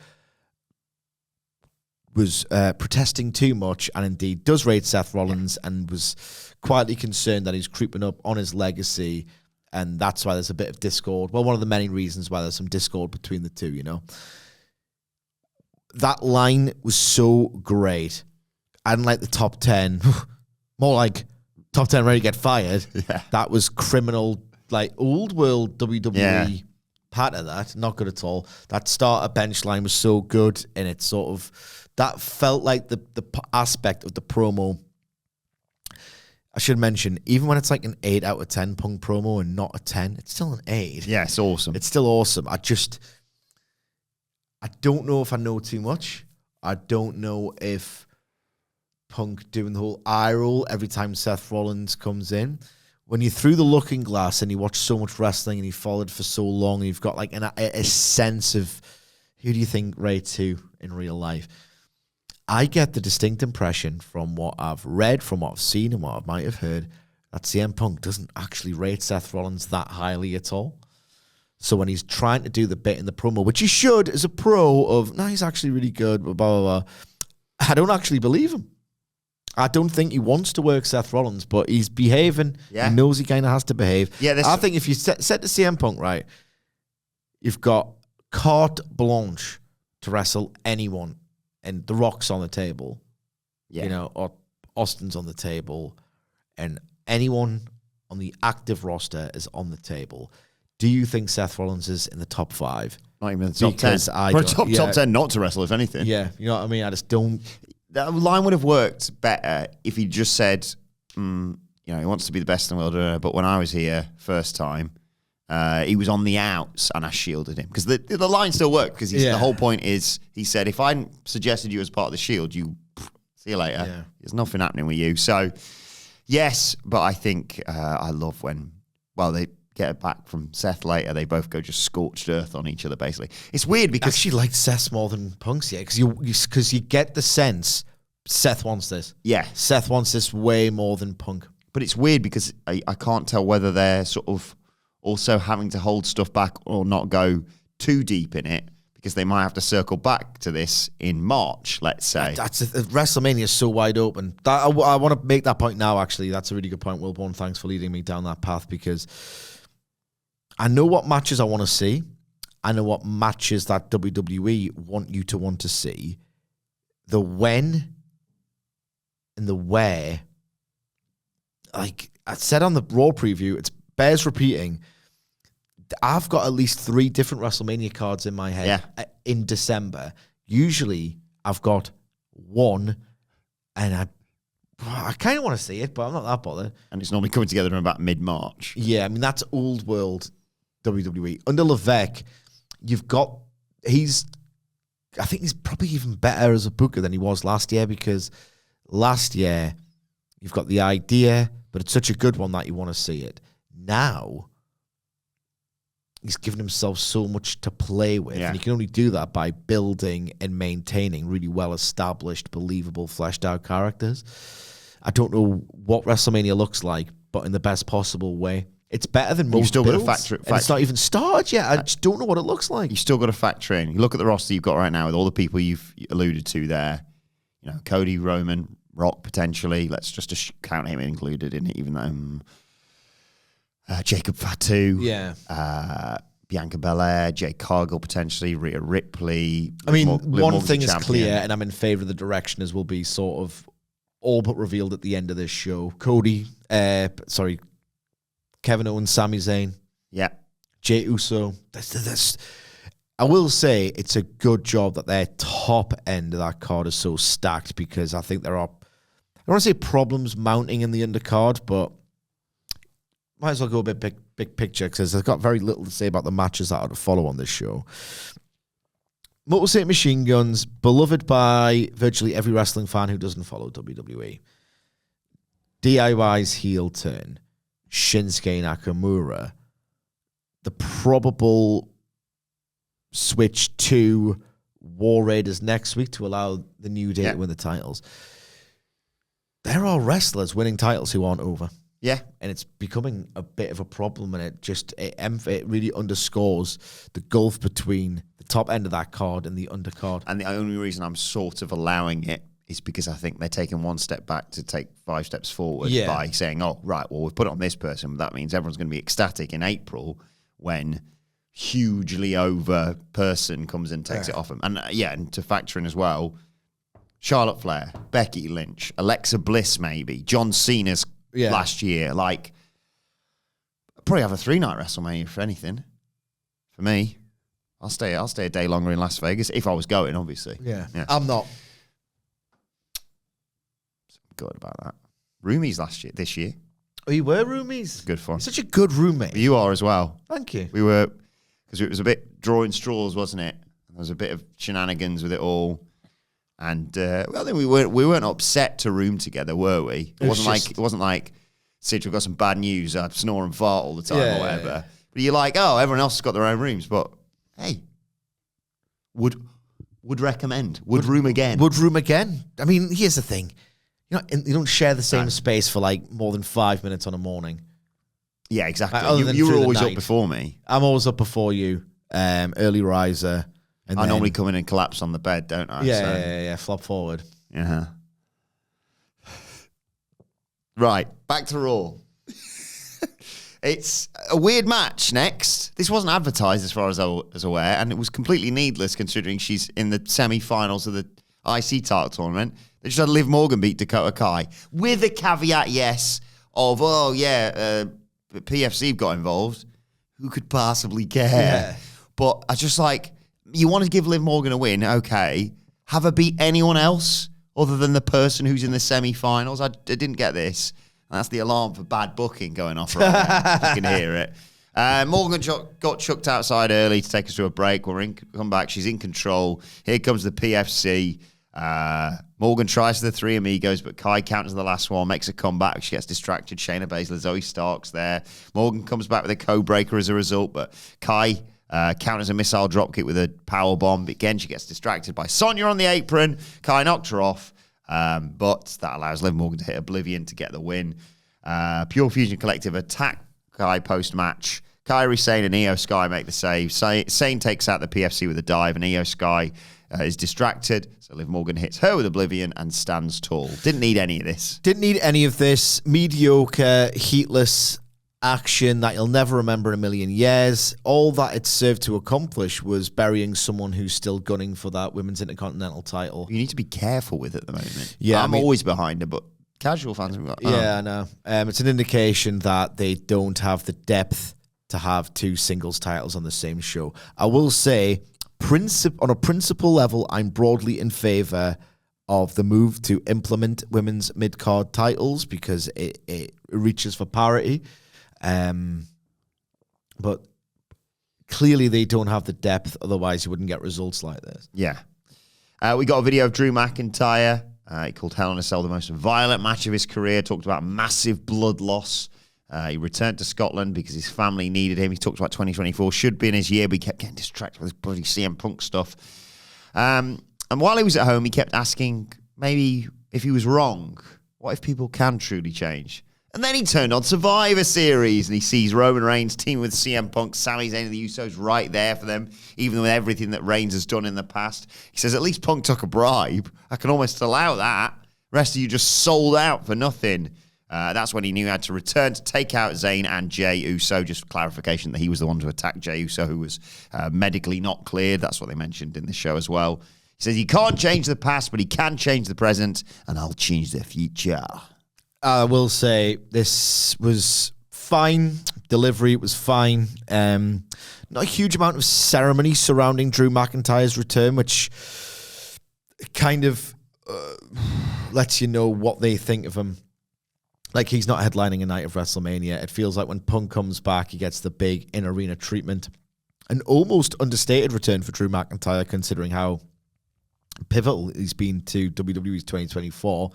was protesting too much and indeed does rate Seth Rollins and was quietly concerned that he's creeping up on his legacy, and that's why there's a bit of discord. Well, one of the many reasons why there's some discord between the two, you know. That line was so great. I didn't like the top 10. More like top 10 ready to get fired. Yeah. That was criminal, like old world WWE part of that. Not good at all. That starter bench line was so good, and it sort of, that felt like the aspect of the promo. I should mention, even when it's like an 8 out of 10 Punk promo and not a 10, it's still an 8. Yeah, it's awesome. It's still awesome. I don't know if I know too much. I don't know if Punk doing the whole eye roll every time Seth Rollins comes in. When you're through the looking glass and you watch so much wrestling and you followed for so long, and you've got like a sense of who do you think rates who in real life. I get the distinct impression from what I've read, from what I've seen, and what I might have heard, that CM Punk doesn't actually rate Seth Rollins that highly at all. So when he's trying to do the bit in the promo, which he should as a pro of, no, he's actually really good, blah, blah, blah, I don't actually believe him. I don't think he wants to work Seth Rollins, but he's behaving. Yeah. He knows he kind of has to behave. Yeah, I think if you set the CM Punk right, you've got carte blanche to wrestle anyone, and The Rock's on the table, or Austin's on the table, and anyone on the active roster is on the table. Do you think Seth Rollins is in the top 5? Not even the top Because 10. For a top 10 not to wrestle, if anything. Yeah, you know what I mean? I just don't... That line would have worked better if he just said, he wants to be the best in the world, but when I was here first time, he was on the outs and I shielded him. Because the line still worked, because the whole point is, he said, if I suggested you as part of the Shield, see you later. Yeah. There's nothing happening with you. So, yes, but I think I love when, they get it back from Seth later, they both go just scorched earth on each other, basically. It's weird because... I actually like Seth more than Punk's, because you get the sense Seth wants this. Yeah. Seth wants this way more than Punk. But it's weird because I can't tell whether they're sort of also having to hold stuff back or not go too deep in it, because they might have to circle back to this in March, let's say. WrestleMania is so wide open. I want to make that point now, actually. That's a really good point, Wilbourn. Thanks for leading me down that path, because I know what matches I want to see. I know what matches that WWE want you to want to see. The when and the where, like I said on the Raw preview, it bears repeating. I've got at least 3 different WrestleMania cards in my head in December. Usually I've got one, and I kind of want to see it, but I'm not that bothered. And it's normally coming together in about mid-March. Yeah, I mean, that's old world WWE. Under Levesque, I think he's probably even better as a booker than he was last year, because last year you've got the idea, but it's such a good one that you want to see it. Now, he's given himself so much to play with, and he can only do that by building and maintaining really well-established, believable, fleshed-out characters. I don't know what WrestleMania looks like, but in the best possible way. It's better than most still builds, got to factor. It's not even started yet. I just don't know what it looks like. You still got to factor in. You look at the roster you've got right now with all the people you've alluded to there. Cody, Roman, Rock potentially. Let's just count him included in it, even though Jacob Fatu. Yeah. Bianca Belair, Jade Cargill potentially, Rhea Ripley. I mean, one thing is clear, and I'm in favor of the direction, as will be sort of all but revealed at the end of this show. Kevin Owens, Sami Zayn. Yeah. Jey Uso. I will say it's a good job that their top end of that card is so stacked, because I think there are, I don't want to say problems mounting in the undercard, but might as well go a bit big picture, because I've got very little to say about the matches that are to follow on this show. Motor City Machine Guns, beloved by virtually every wrestling fan who doesn't follow WWE. DIY's heel turn. Shinsuke Nakamura. The probable switch to War Raiders next week to allow the New Day to win the titles. There are wrestlers winning titles who aren't over. Yeah. And it's becoming a bit of a problem, and it really underscores the gulf between the top end of that card and the undercard. And the only reason I'm sort of allowing it is because I think they're taking one step back to take 5 steps forward by saying, oh, right, well, we've put it on this person. That means everyone's going to be ecstatic in April when hugely over person comes and takes it off them. And and to factor in as well, Charlotte Flair, Becky Lynch, Alexa Bliss, maybe John Cena's last year. Like, I'd probably have a 3-night WrestleMania for anything. For me, I'll stay a day longer in Las Vegas if I was going. Obviously, yeah. I'm not. Good about that. Roomies this year. Oh, you were roomies? Good fun. You're such a good roommate. You are as well. Thank you. We were, because it was a bit drawing straws, wasn't it? There was a bit of shenanigans with it all. And I think we weren't upset to room together, were we? It wasn't like Sidgwick got some bad news. I'd snore and fart all the time or whatever. Yeah. But you're like, oh, everyone else has got their own rooms. But hey, would recommend. Would room again. Would room again. I mean, here's the thing. You don't share the same space for like more than 5 minutes on a morning. Yeah, exactly. You were always up before me. I'm always up before you. Early riser. And I normally come in and collapse on the bed, don't I? Yeah. Flop forward. Yeah. Right, back to Raw. It's a weird match next. This wasn't advertised as far as I was aware, and it was completely needless considering she's in the semi-finals of the IC title tournament. They just had Liv Morgan beat Dakota Kai with a caveat, yes, of, PFC got involved. Who could possibly care? Yeah. But I just like, you want to give Liv Morgan a win, okay. Have her beat anyone else other than the person who's in the semi-finals? I didn't get this. And that's the alarm for bad booking going off right now. You can hear it. Morgan got chucked outside early to take us to a break. Come back. She's in control. Here comes the PFC. Morgan tries the Three Amigos, but Kai counters the last one, makes a comeback. She gets distracted. Shayna Baszler, Zoe Stark's there. Morgan comes back with a code-breaker as a result, but Kai counters a missile dropkick with a power bomb. Again, she gets distracted by Sonya on the apron. Kai knocked her off, but that allows Liv Morgan to hit Oblivion to get the win. Pure Fusion Collective attack Kai post-match. Kairi Sane and Io Sky make the save. Sane takes out the PFC with a dive, and Io Sky is distracted. So Liv Morgan hits her with Oblivion and stands tall. Didn't need any of this. Didn't need any of this. Mediocre, heatless action that you'll never remember in a million years. All that it served to accomplish was burying someone who's still gunning for that Women's Intercontinental title. You need to be careful with it at the moment. Yeah, I'm always behind her, but casual fans have got... Yeah, I know. It's an indication that they don't have the depth to have two singles titles on the same show. I will say, on a principle level, I'm broadly in favor of the move to implement women's mid-card titles because it reaches for parity. But clearly they don't have the depth, otherwise you wouldn't get results like this. Yeah. We got a video of Drew McIntyre. He called Hell in a Cell the most violent match of his career, talked about massive blood loss. He returned to Scotland because his family needed him. He talked about 2024 should be in his year, but he kept getting distracted with this bloody CM Punk stuff. And while he was at home, he kept asking maybe if he was wrong. What if people can truly change? And then he turned on Survivor Series and he sees Roman Reigns teaming with CM Punk, Sami Zayn and the Usos right there for them, even with everything that Reigns has done in the past. He says, at least Punk took a bribe. I can almost allow that. The rest of you just sold out for nothing. That's when he knew he had to return to take out Zayn and Jey Uso. Just for clarification that he was the one to attack Jey Uso, who was medically not cleared. That's what they mentioned in the show as well. He says he can't change the past, but he can change the present, and I'll change the future. I will say this was fine. Delivery was fine. Not a huge amount of ceremony surrounding Drew McIntyre's return, which kind of lets you know what they think of him. Like, he's not headlining a night of WrestleMania. It feels like when Punk comes back, he gets the big in-arena treatment. An almost understated return for Drew McIntyre, considering how pivotal he's been to WWE's 2024.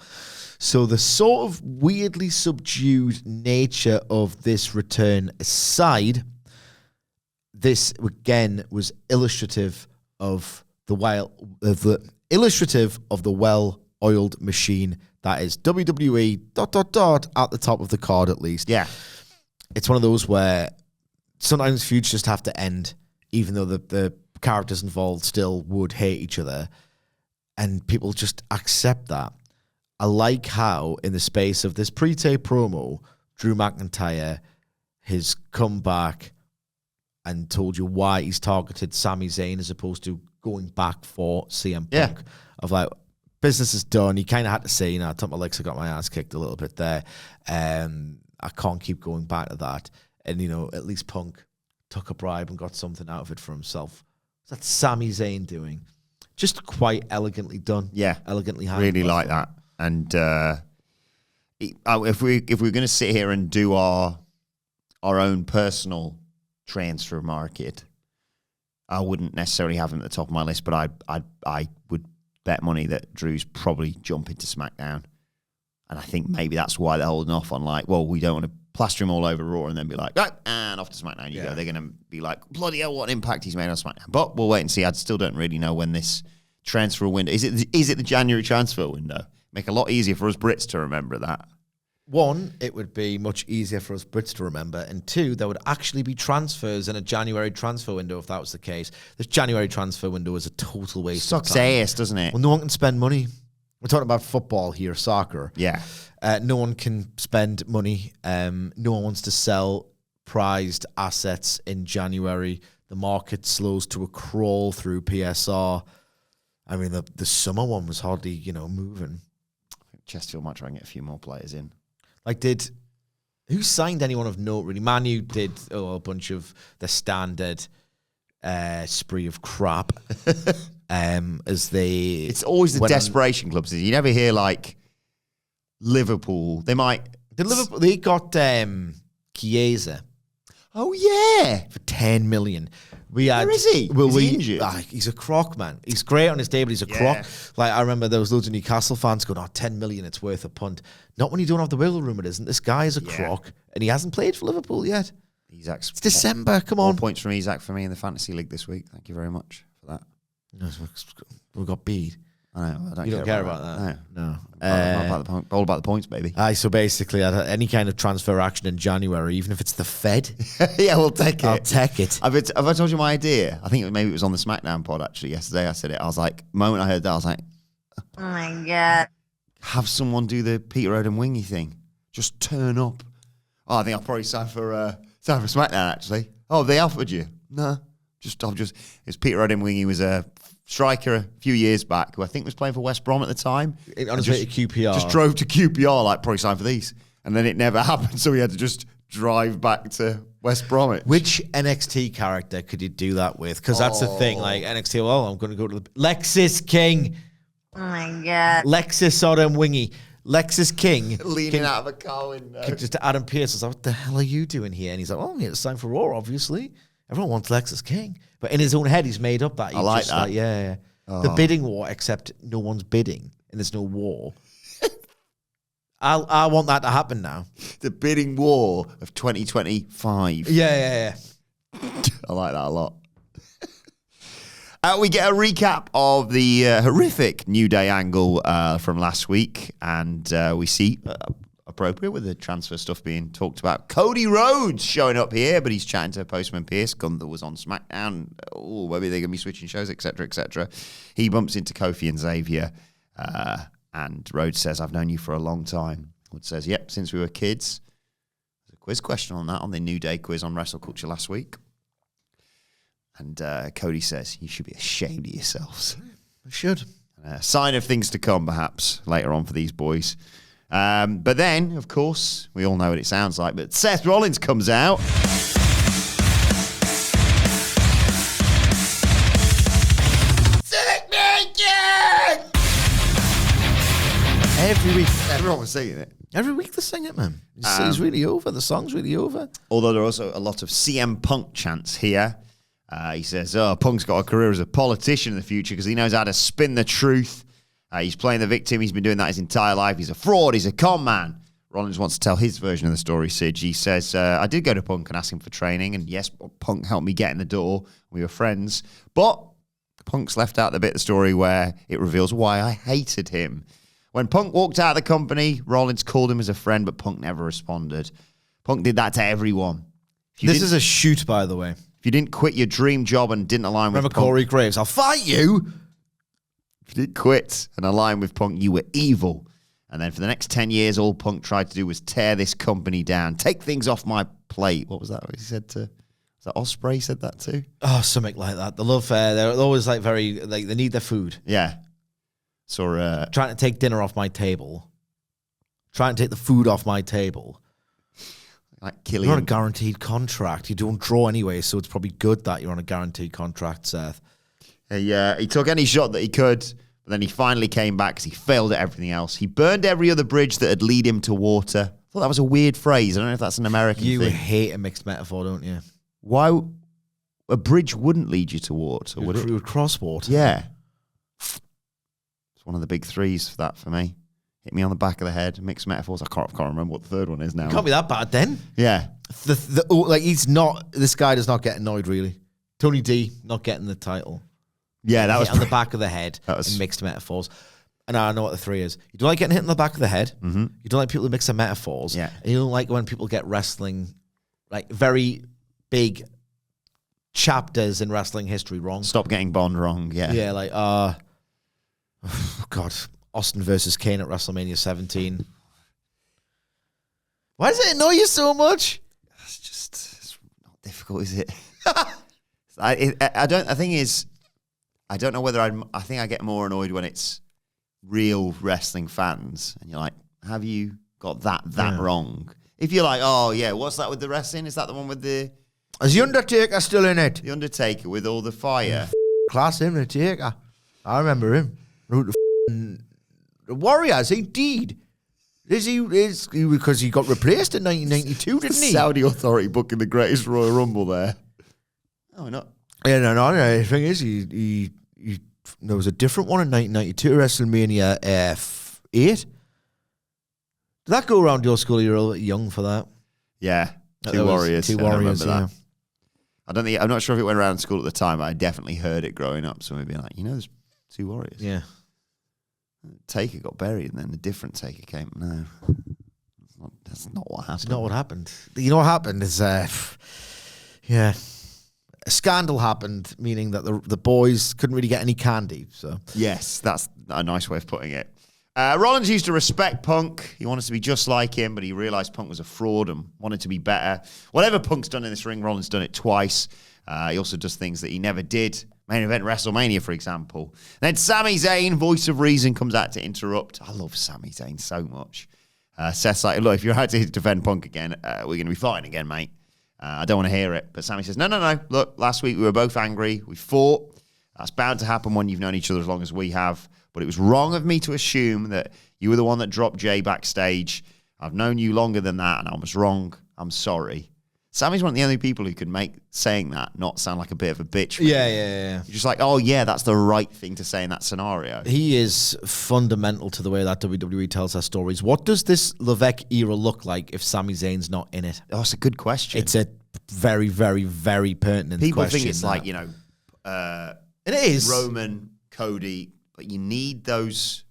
So the sort of weirdly subdued nature of this return aside, this again was illustrative of the well-oiled machine that is WWE ... at the top of the card at least. Yeah. It's one of those where sometimes feuds just have to end, even though the characters involved still would hate each other. And people just accept that. I like how, in the space of this pre-tape promo, Drew McIntyre has come back and told you why he's targeted Sami Zayn as opposed to going back for CM Punk. Yeah. Of like, business is done. He kind of had to say, I took my legs, I got my ass kicked a little bit there. I can't keep going back to that. And, at least Punk took a bribe and got something out of it for himself. That's Sami Zayn doing. Just quite elegantly done. Yeah. Elegantly handled. Really like that. And if we're going to sit here and do our own personal transfer market, I wouldn't necessarily have him at the top of my list, but I would bet money that Drew's probably jumping to SmackDown. And I think maybe that's why they're holding off on we don't want to plaster him all over Raw and then be like, and off to SmackDown you go. They're going to be like, bloody hell, what impact he's made on SmackDown. But we'll wait and see. I still don't really know when this transfer window, is it the January transfer window? Make it a lot easier for us Brits to remember that. One, it would be much easier for us Brits to remember. And two, there would actually be transfers in a January transfer window if that was the case. This January transfer window is a total waste of time. Sucks ass, doesn't it? Well, no one can spend money. We're talking about football here, soccer. Yeah. No one can spend money. No one wants to sell prized assets in January. The market slows to a crawl through PSR. I mean, the summer one was hardly, moving. I think Chesterfield might try and get a few more players in. Who signed anyone of note, really? Man U did a bunch of the standard spree of crap. It's always the desperation clubs. You never hear Liverpool. They got Chiesa. Oh yeah, for 10 million. Where is he? Is he injured? He's a crock, man. He's great on his day, but he's a crock. I remember there was loads of Newcastle fans going, 10 million, it's worth a punt. Not when you don't have the wiggle room, it isn't. This guy is a crock, and he hasn't played for Liverpool yet. It's December, come on. 4 points from Isak for me in the Fantasy League this week. Thank you very much for that. We got beat. I know. I don't care about that. No. All about the points, baby. So basically, any kind of transfer action in January, even if it's the Fed. Yeah, we'll take it. I'll take it. Have I told you my idea? I think maybe it was on the SmackDown pod, actually, yesterday. I said it. I was like, the moment I heard that, I was like, oh my God. Have someone do the Peter Odom wingy thing. Just turn up. I think I'll probably sign for SmackDown, actually. Oh, they offered you? No. It's Peter Odom wingy. He was a striker a few years back who I think was playing for West Brom at the time. On his way to QPR. Just drove to QPR, probably signed for these. And then it never happened, so he had to just drive back to West Bromwich. Which NXT character could you do that with? Because that's the thing, NXT, I'm going to go to the... Lexis King. Oh my God. Lexis Odom Wingy. Lexis King. Leaning out of a car window. Just to Adam Pearce. I was like, what the hell are you doing here? And he's like, I'm here to sign for Raw, obviously. Everyone wants Lexis King. But in his own head, he's made up that. I like that. Yeah. The bidding war, except no one's bidding and there's no war. I want that to happen now. The bidding war of 2025. Yeah. I like that a lot. We get a recap of the horrific New Day angle from last week, and we see, appropriate with the transfer stuff being talked about, Cody Rhodes showing up here, but he's chatting to Postman Pearce. Gunther was on SmackDown. Oh, maybe they're going to be switching shows, etc., etc. He bumps into Kofi and Xavier, and Rhodes says, I've known you for a long time. Wood says, yep, since we were kids. There's a quiz question on that, on the New Day quiz on WrestleCulture last week. And Cody says, you should be ashamed of yourselves. I should. Sign of things to come, perhaps, later on for these boys. But then, of course, we all know what it sounds like, but Seth Rollins comes out. Sick naked! Every week. Everyone was singing it. Every week they sing it, man. It's really over. The song's really over. Although there are also a lot of CM Punk chants here. He says, Punk's got a career as a politician in the future because he knows how to spin the truth. He's playing the victim. He's been doing that his entire life. He's a fraud. He's a con man. Rollins wants to tell his version of the story, Sidge. He says, I did go to Punk and ask him for training. And yes, Punk helped me get in the door. We were friends. But Punk's left out the bit of the story where it reveals why I hated him. When Punk walked out of the company, Rollins called him as a friend, but Punk never responded. Punk did that to everyone. This is a shoot, by the way. If you didn't quit your dream job and didn't align with Punk... Remember Corey Graves, I'll fight you! If you didn't quit and align with Punk, you were evil. And then for the next 10 years, all Punk tried to do was tear this company down. Take things off my plate. What was that he said to... Was that Ospreay said that too? Oh, something like that. The love, they're always very... they need their food. Yeah. Saw trying to take dinner off my table, trying to take the food off my table. like killing. You're on a guaranteed contract. You don't draw anyway, so it's probably good that you're on a guaranteed contract, Seth. He took any shot that he could, but then he finally came back because he failed at everything else. He burned every other bridge that had lead him to water. I thought that was a weird phrase. I don't know if that's an American You thing. hate a mixed metaphor, don't you? Why a bridge wouldn't lead you to water, would it? It would cross water. Yeah. It's one of the big threes for that for me. Hit me on the back of the head. Mixed metaphors. I can't remember what the third one is now. Can't be that bad then. Yeah. He's not. This guy does not get annoyed really. Tony D not getting the title. Yeah, that was on the back of the head in mixed metaphors. And I know what the three is. You don't like getting hit in the back of the head. Mm-hmm. You don't like people who mix their metaphors. Yeah. And you don't like when people get wrestling, like very big chapters in wrestling history wrong. Stop getting Bond wrong. Yeah. Yeah, like, God, Austin versus Kane at WrestleMania 17. Why does it annoy you so much? It's not difficult, is it? I don't know whether I think I get more annoyed when it's real wrestling fans and you're like, have you got that wrong? If you're like, oh yeah, what's that with the wrestling? Is that the one with the... Is the Undertaker still in it? The Undertaker with all the fire. Class Undertaker. I remember him. The Warriors, he did. Because he got replaced in 1992, didn't he? Saudi authority booking the greatest Royal Rumble there. Oh, not. Yeah, no. The thing is, he there was a different one in 1992, WrestleMania 8. Did that go around your school? You're a little bit young for that. Yeah, Two Warriors. Two Warriors, yeah. I'm not sure if it went around school at the time, but I definitely heard it growing up. So maybe like, there's Two Warriors. Yeah. Taker got buried, and then a different Taker came. No, that's not what happened. It's not what happened. You know what happened is, a scandal happened, meaning that the boys couldn't really get any candy. So yes, that's a nice way of putting it. Rollins used to respect Punk. He wanted to be just like him, but he realized Punk was a fraud and wanted to be better. Whatever Punk's done in this ring, Rollins done it twice. He also does things that he never did. Main event WrestleMania, for example. Then Sami Zayn, voice of reason, comes out to interrupt. I love Sami Zayn so much. Seth's like, look, if you're out to defend Punk again, we're going to be fighting again, mate. I don't want to hear it. But Sami says, no. Look, last week we were both angry. We fought. That's bound to happen when you've known each other as long as we have. But it was wrong of me to assume that you were the one that dropped Jay backstage. I've known you longer than that, and I was wrong. I'm sorry. Sammy's one of the only people who could make saying that not sound like a bit of a bitch. Yeah. You're just like, oh, yeah, that's the right thing to say in that scenario. He is fundamental to the way that WWE tells their stories. What does this Levesque era look like if Sami Zayn's not in it? Oh, it's a good question. It's a very, very, very pertinent People question. think it's like, it is. Roman, Cody, but you need those.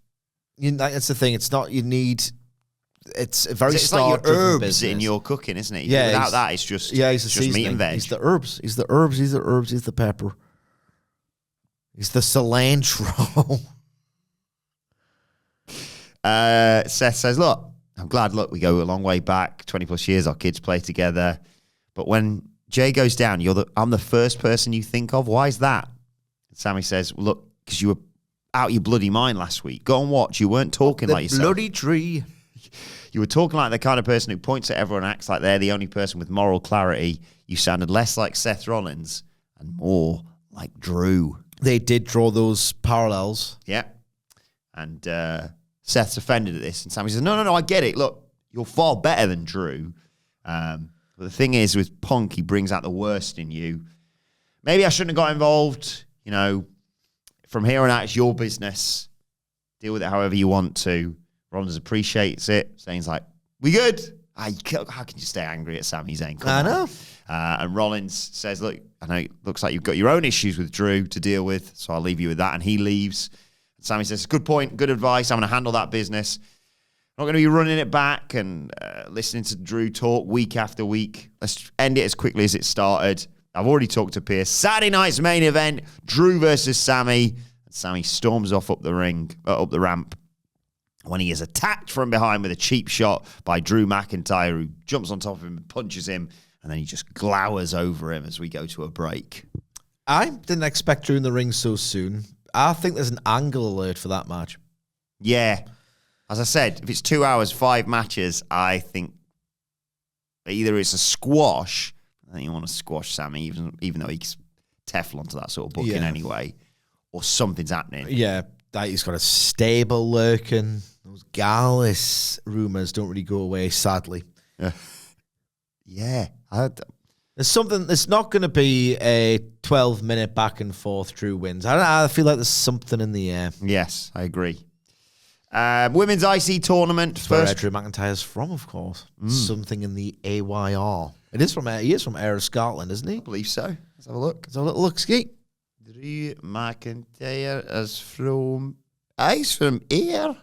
That's the thing. It's not, you need... It's a very it's like your herbs business. in your cooking, isn't it? Yeah, without that, it's just he's just meat and veg. He's the herbs. He's the pepper. He's the cilantro. Seth says, look, I'm glad, we go a long way back, 20 plus years, our kids play together. But when Jay goes down, I'm the first person you think of. Why is that? And Sammy says, look, because you were out your bloody mind last week. Go and watch. You weren't talking like yourself. Bloody tree. You were talking like the kind of person who points at everyone and acts like they're the only person with moral clarity. You sounded less like Seth Rollins and more like Drew. They did draw those parallels. Yeah. And Seth's offended at this. And Sammy says, no, I get it. Look, you're far better than Drew. But the thing is, with Punk, he brings out the worst in you. Maybe I shouldn't have got involved. From here on out, it's your business. Deal with it however you want to. Rollins appreciates it. Zayn's like, we good? How can you stay angry at Sami Zayn? I know. And Rollins says, look, I know it looks like you've got your own issues with Drew to deal with, so I'll leave you with that. And he leaves. And Sami says, good point, good advice. I'm going to handle that business. I'm not going to be running it back and listening to Drew talk week after week. Let's end it as quickly as it started. I've already talked to Pierce. Saturday night's main event, Drew versus Sami. And Sami storms off up the ramp, when he is attacked from behind with a cheap shot by Drew McIntyre, who jumps on top of him and punches him, and then he just glowers over him as we go to a break. I didn't expect Drew in the ring so soon. I think there's an angle alert for that match. Yeah. As I said, if it's 2 hours, 5 matches, I think either it's a squash. I think you want to squash Sammy, even though he's Teflon to that sort of booking anyway, or something's happening. Yeah, that he's got a stable lurking. Those Gallus rumours don't really go away, sadly. Yeah. There's something. It's not going to be a 12-minute back and forth Drew wins. I feel like there's something in the air. Yes, I agree. Women's IC tournament. That's where Drew McIntyre's from, of course. Something in the AYR. He is from Ayr of Scotland, isn't he? I believe so. Let's have a look. Let's have a little look, ski. Drew McIntyre is from... He's from Ayr.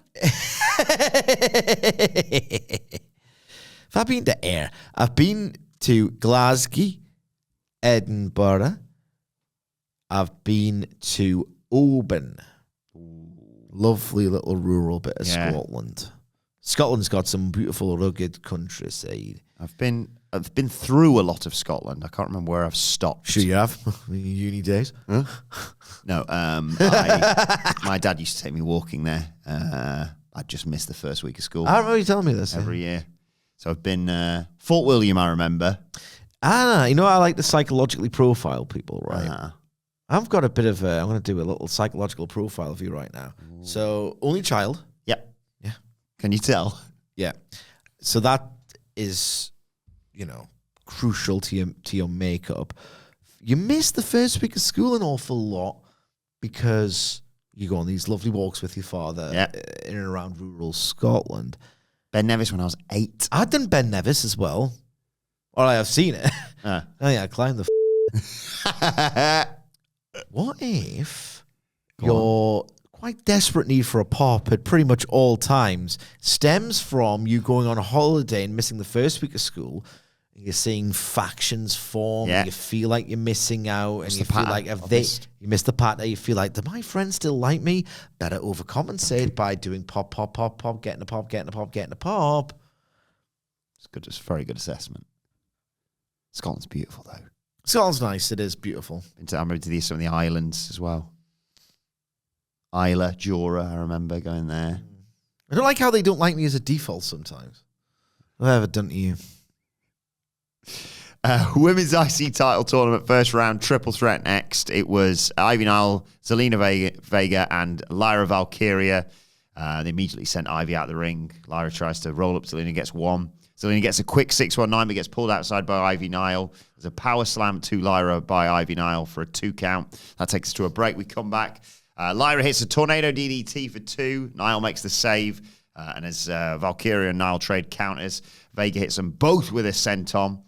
If I've been to Ayr, I've been to Glasgow, Edinburgh. I've been to Oban. Lovely little rural bit of Scotland. Scotland's got some beautiful rugged countryside. I've been through a lot of Scotland. I can't remember where I've stopped. Sure you have. Uni days. Huh? No. My dad used to take me walking there. I just missed the first week of school. I remember you telling me this every year. So I've been Fort William. I remember. You know I like to psychologically profile people, right? I've got a bit of I'm going to do a little psychological profile of you right now. Ooh. So only child. Yep. Yeah. Can you tell? Yeah. So that is, crucial to your makeup. You miss the first week of school an awful lot because you go on these lovely walks with your father in and around rural Scotland. Ben Nevis when I was 8. I'd done Ben Nevis as well. All right, I've seen it. Oh yeah, I climbed the. What if your quite desperate need for a pop at pretty much all times stems from you going on a holiday and missing the first week of school? You're seeing factions form. Yeah. You feel like you're missing out, and you feel like you missed the part. You feel like, do my friends still like me? Better overcompensate by doing pop, pop, pop, pop, getting a pop, getting a pop, getting a pop. It's good. It's a very good assessment. Scotland's beautiful, though. Scotland's nice. It is beautiful. I'm ready to some of the islands as well. Isla, Jura, I remember going there. I don't like how they don't like me as a default sometimes. What have I ever done to you? Women's IC title tournament, first round, triple threat next. It was Ivy Nile, Zelina Vega, and Lyra Valkyria. They immediately sent Ivy out of the ring. Lyra tries to roll up. Zelina gets one. Zelina gets a quick 619, but gets pulled outside by Ivy Nile. There's a power slam to Lyra by Ivy Nile for a 2 count. That takes us to a break. We come back. Lyra hits a tornado DDT for 2. Nile makes the save. And as Valkyria and Nile trade counters, Vega hits them both with a senton.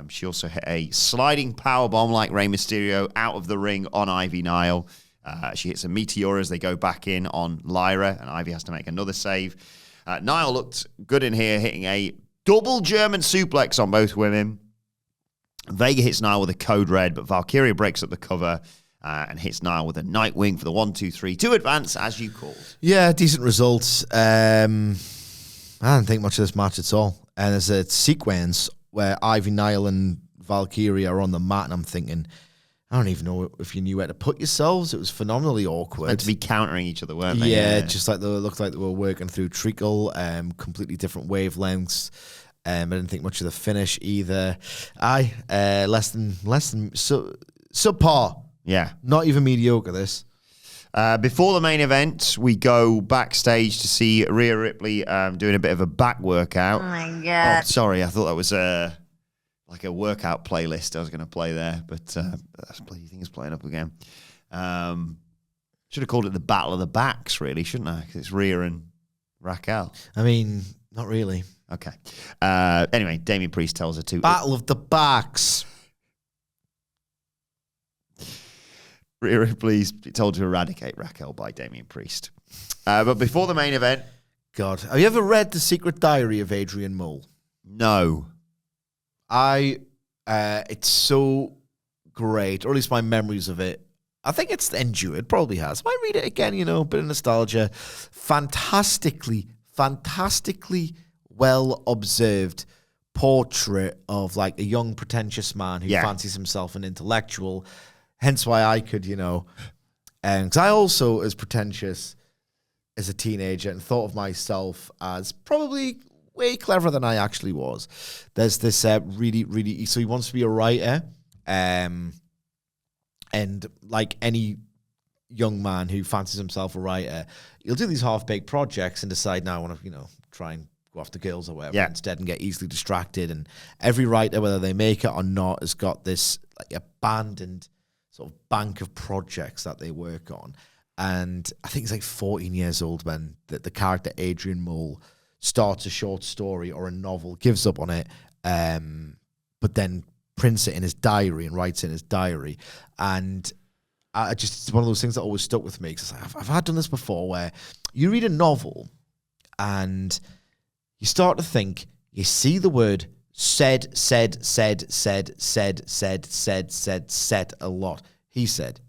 She also hit a sliding powerbomb like Rey Mysterio out of the ring on Ivy Nile. She hits a meteor as they go back in on Lyra, and Ivy has to make another save. Nile looked good in here, hitting a double German suplex on both women. Vega hits Nile with a code red, but Valkyria breaks up the cover and hits Nile with a Nightwing for the 1-2-3 to advance, as you called. Yeah, decent results. I don't think much of this match at all. And there's a sequence where Ivy Nile and Valkyria are on the mat, and I'm thinking, I don't even know if you knew where to put yourselves. It was phenomenally awkward. Meant to be countering each other, weren't they? Yeah, just like they looked like they were working through treacle, completely different wavelengths. I didn't think much of the finish either. Less than subpar. Yeah, not even mediocre. This. Before the main event, we go backstage to see Rhea Ripley doing a bit of a back workout. Oh, my God. Oh, sorry. I thought that was like a workout playlist I was going to play there, but that bloody thing is playing up again. Should have called it the Battle of the Backs, really, shouldn't I? Because it's Rhea and Raquel. I mean, not really. Okay. Anyway, Damian Priest tells her to... Battle of the Backs. Rhea Ripley's told to eradicate Raquel by Damian Priest. But before the main event... God. Have you ever read The Secret Diary of Adrian Mole? No. It's so great, or at least my memories of it. I think it's endured, probably has. I might read it again, a bit of nostalgia. Fantastically well-observed portrait of like a young, pretentious man who fancies himself an intellectual. Hence why I could, because I also, as pretentious, as a teenager and thought of myself as probably way cleverer than I actually was. There's this really, so he wants to be a writer, and like any young man who fancies himself a writer, he'll do these half-baked projects and decide, now I want to, try and go after girls or whatever instead and get easily distracted. And every writer, whether they make it or not, has got this like abandoned sort of bank of projects that they work on. And I think he's like 14 years old when the character Adrian Mole starts a short story or a novel, gives up on it, but then prints it in his diary and writes it in his diary. And it's one of those things that always stuck with me, because I've had done this before, where you read a novel and you start to think, you see the word said a lot. He said,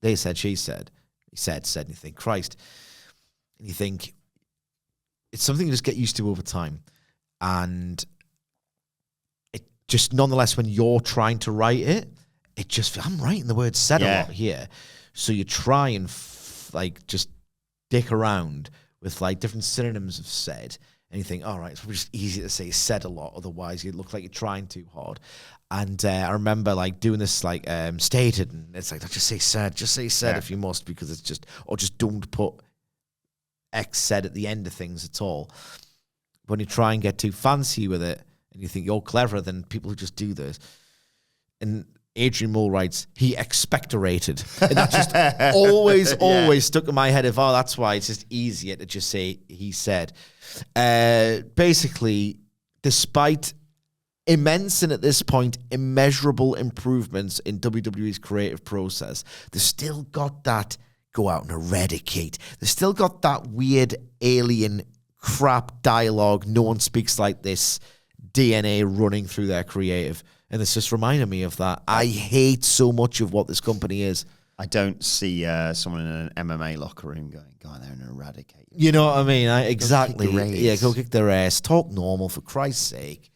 they said, she said, he said, and you think, Christ. And you think, it's something you just get used to over time. And it just, nonetheless, when you're trying to write it, it just, I'm writing the word said a lot here. So you try and just dick around with like different synonyms of said. And you think, all right, it's probably just easy to say said a lot. Otherwise, you look like you're trying too hard. And I remember like doing this like stated, and it's like, just say said if you must, because it's just, or just don't put X said at the end of things at all. When you try and get too fancy with it, and you think you're cleverer than people who just do this. And Adrian Mole writes, he expectorated. And that just always stuck in my head of, that's why it's just easier to just say he said. Basically, despite immense and at this point immeasurable improvements in WWE's creative process, they've still got that go out and eradicate. They've still got that weird alien crap dialogue, no one speaks like this DNA running through their creative. And it's just reminded me of that. I hate so much of what this company is. I don't see someone in an MMA locker room going there and eradicate. You know what I mean? Exactly. Go kick their ass. Talk normal, for Christ's sake.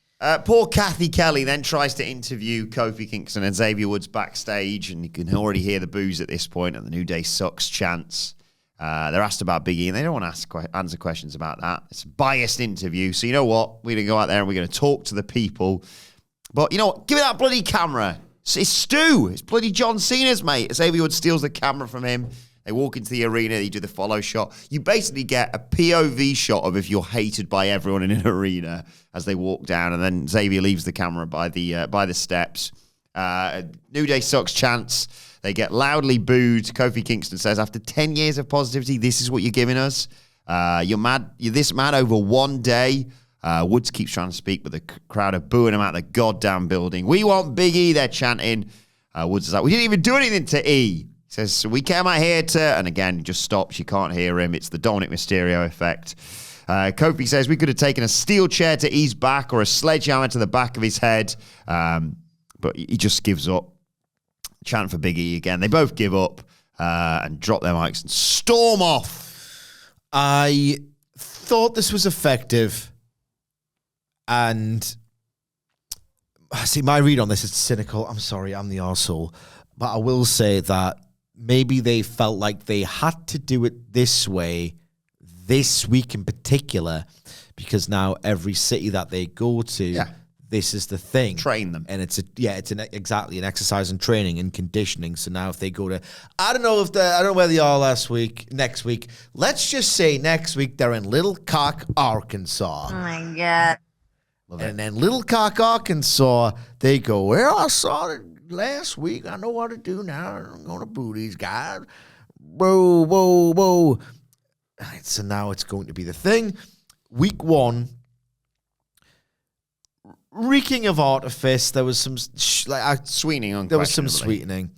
Poor Kathy Kelly then tries to interview Kofi Kingston and Xavier Woods backstage, and you can already hear the boos at this point and the New Day sucks chants. They're asked about Big E, and they don't want to answer questions about that. It's a biased interview, so you know what? We're going to go out there and we're going to talk to the people. But you know what? Give me that bloody camera. It's Stu. It's bloody John Cena's mate. Xavier Woods steals the camera from him. They walk into the arena. You do the follow shot. You basically get a POV shot of if you're hated by everyone in an arena as they walk down, and then Xavier leaves the camera by the steps. New Day sucks chants. They get loudly booed. Kofi Kingston says, after 10 years of positivity, this is what you're giving us. You're mad. You're this mad over one day. Woods keeps trying to speak, but the crowd are booing him out of the goddamn building. We want Big E, they're chanting. Woods is like, we didn't even do anything to E. He says, we came out here to, and again, he just stops. You can't hear him. It's the Dominic Mysterio effect. Kofi says, we could have taken a steel chair to E's back or a sledgehammer to the back of his head. But he just gives up. Chant for Big E again. They both give up and drop their mics and storm off. I thought this was effective. And see, my read on this is cynical. I'm sorry, I'm the arsehole. But I will say that maybe they felt like they had to do it this way, this week in particular, because now every city that they go to, this is the thing. Train them. And it's exactly an exercise in training and conditioning. So now if they go to, I don't know where they are next week. Let's just say next week they're in Little Cock, Arkansas. Oh my God. And then Little Cock, Arkansas, they go, well, I saw it last week. I know what to do now. I'm going to boo these guys. Whoa. All right, so now it's going to be the thing. Week one, reeking of artifice. There was some sweetening. There was some sweetening.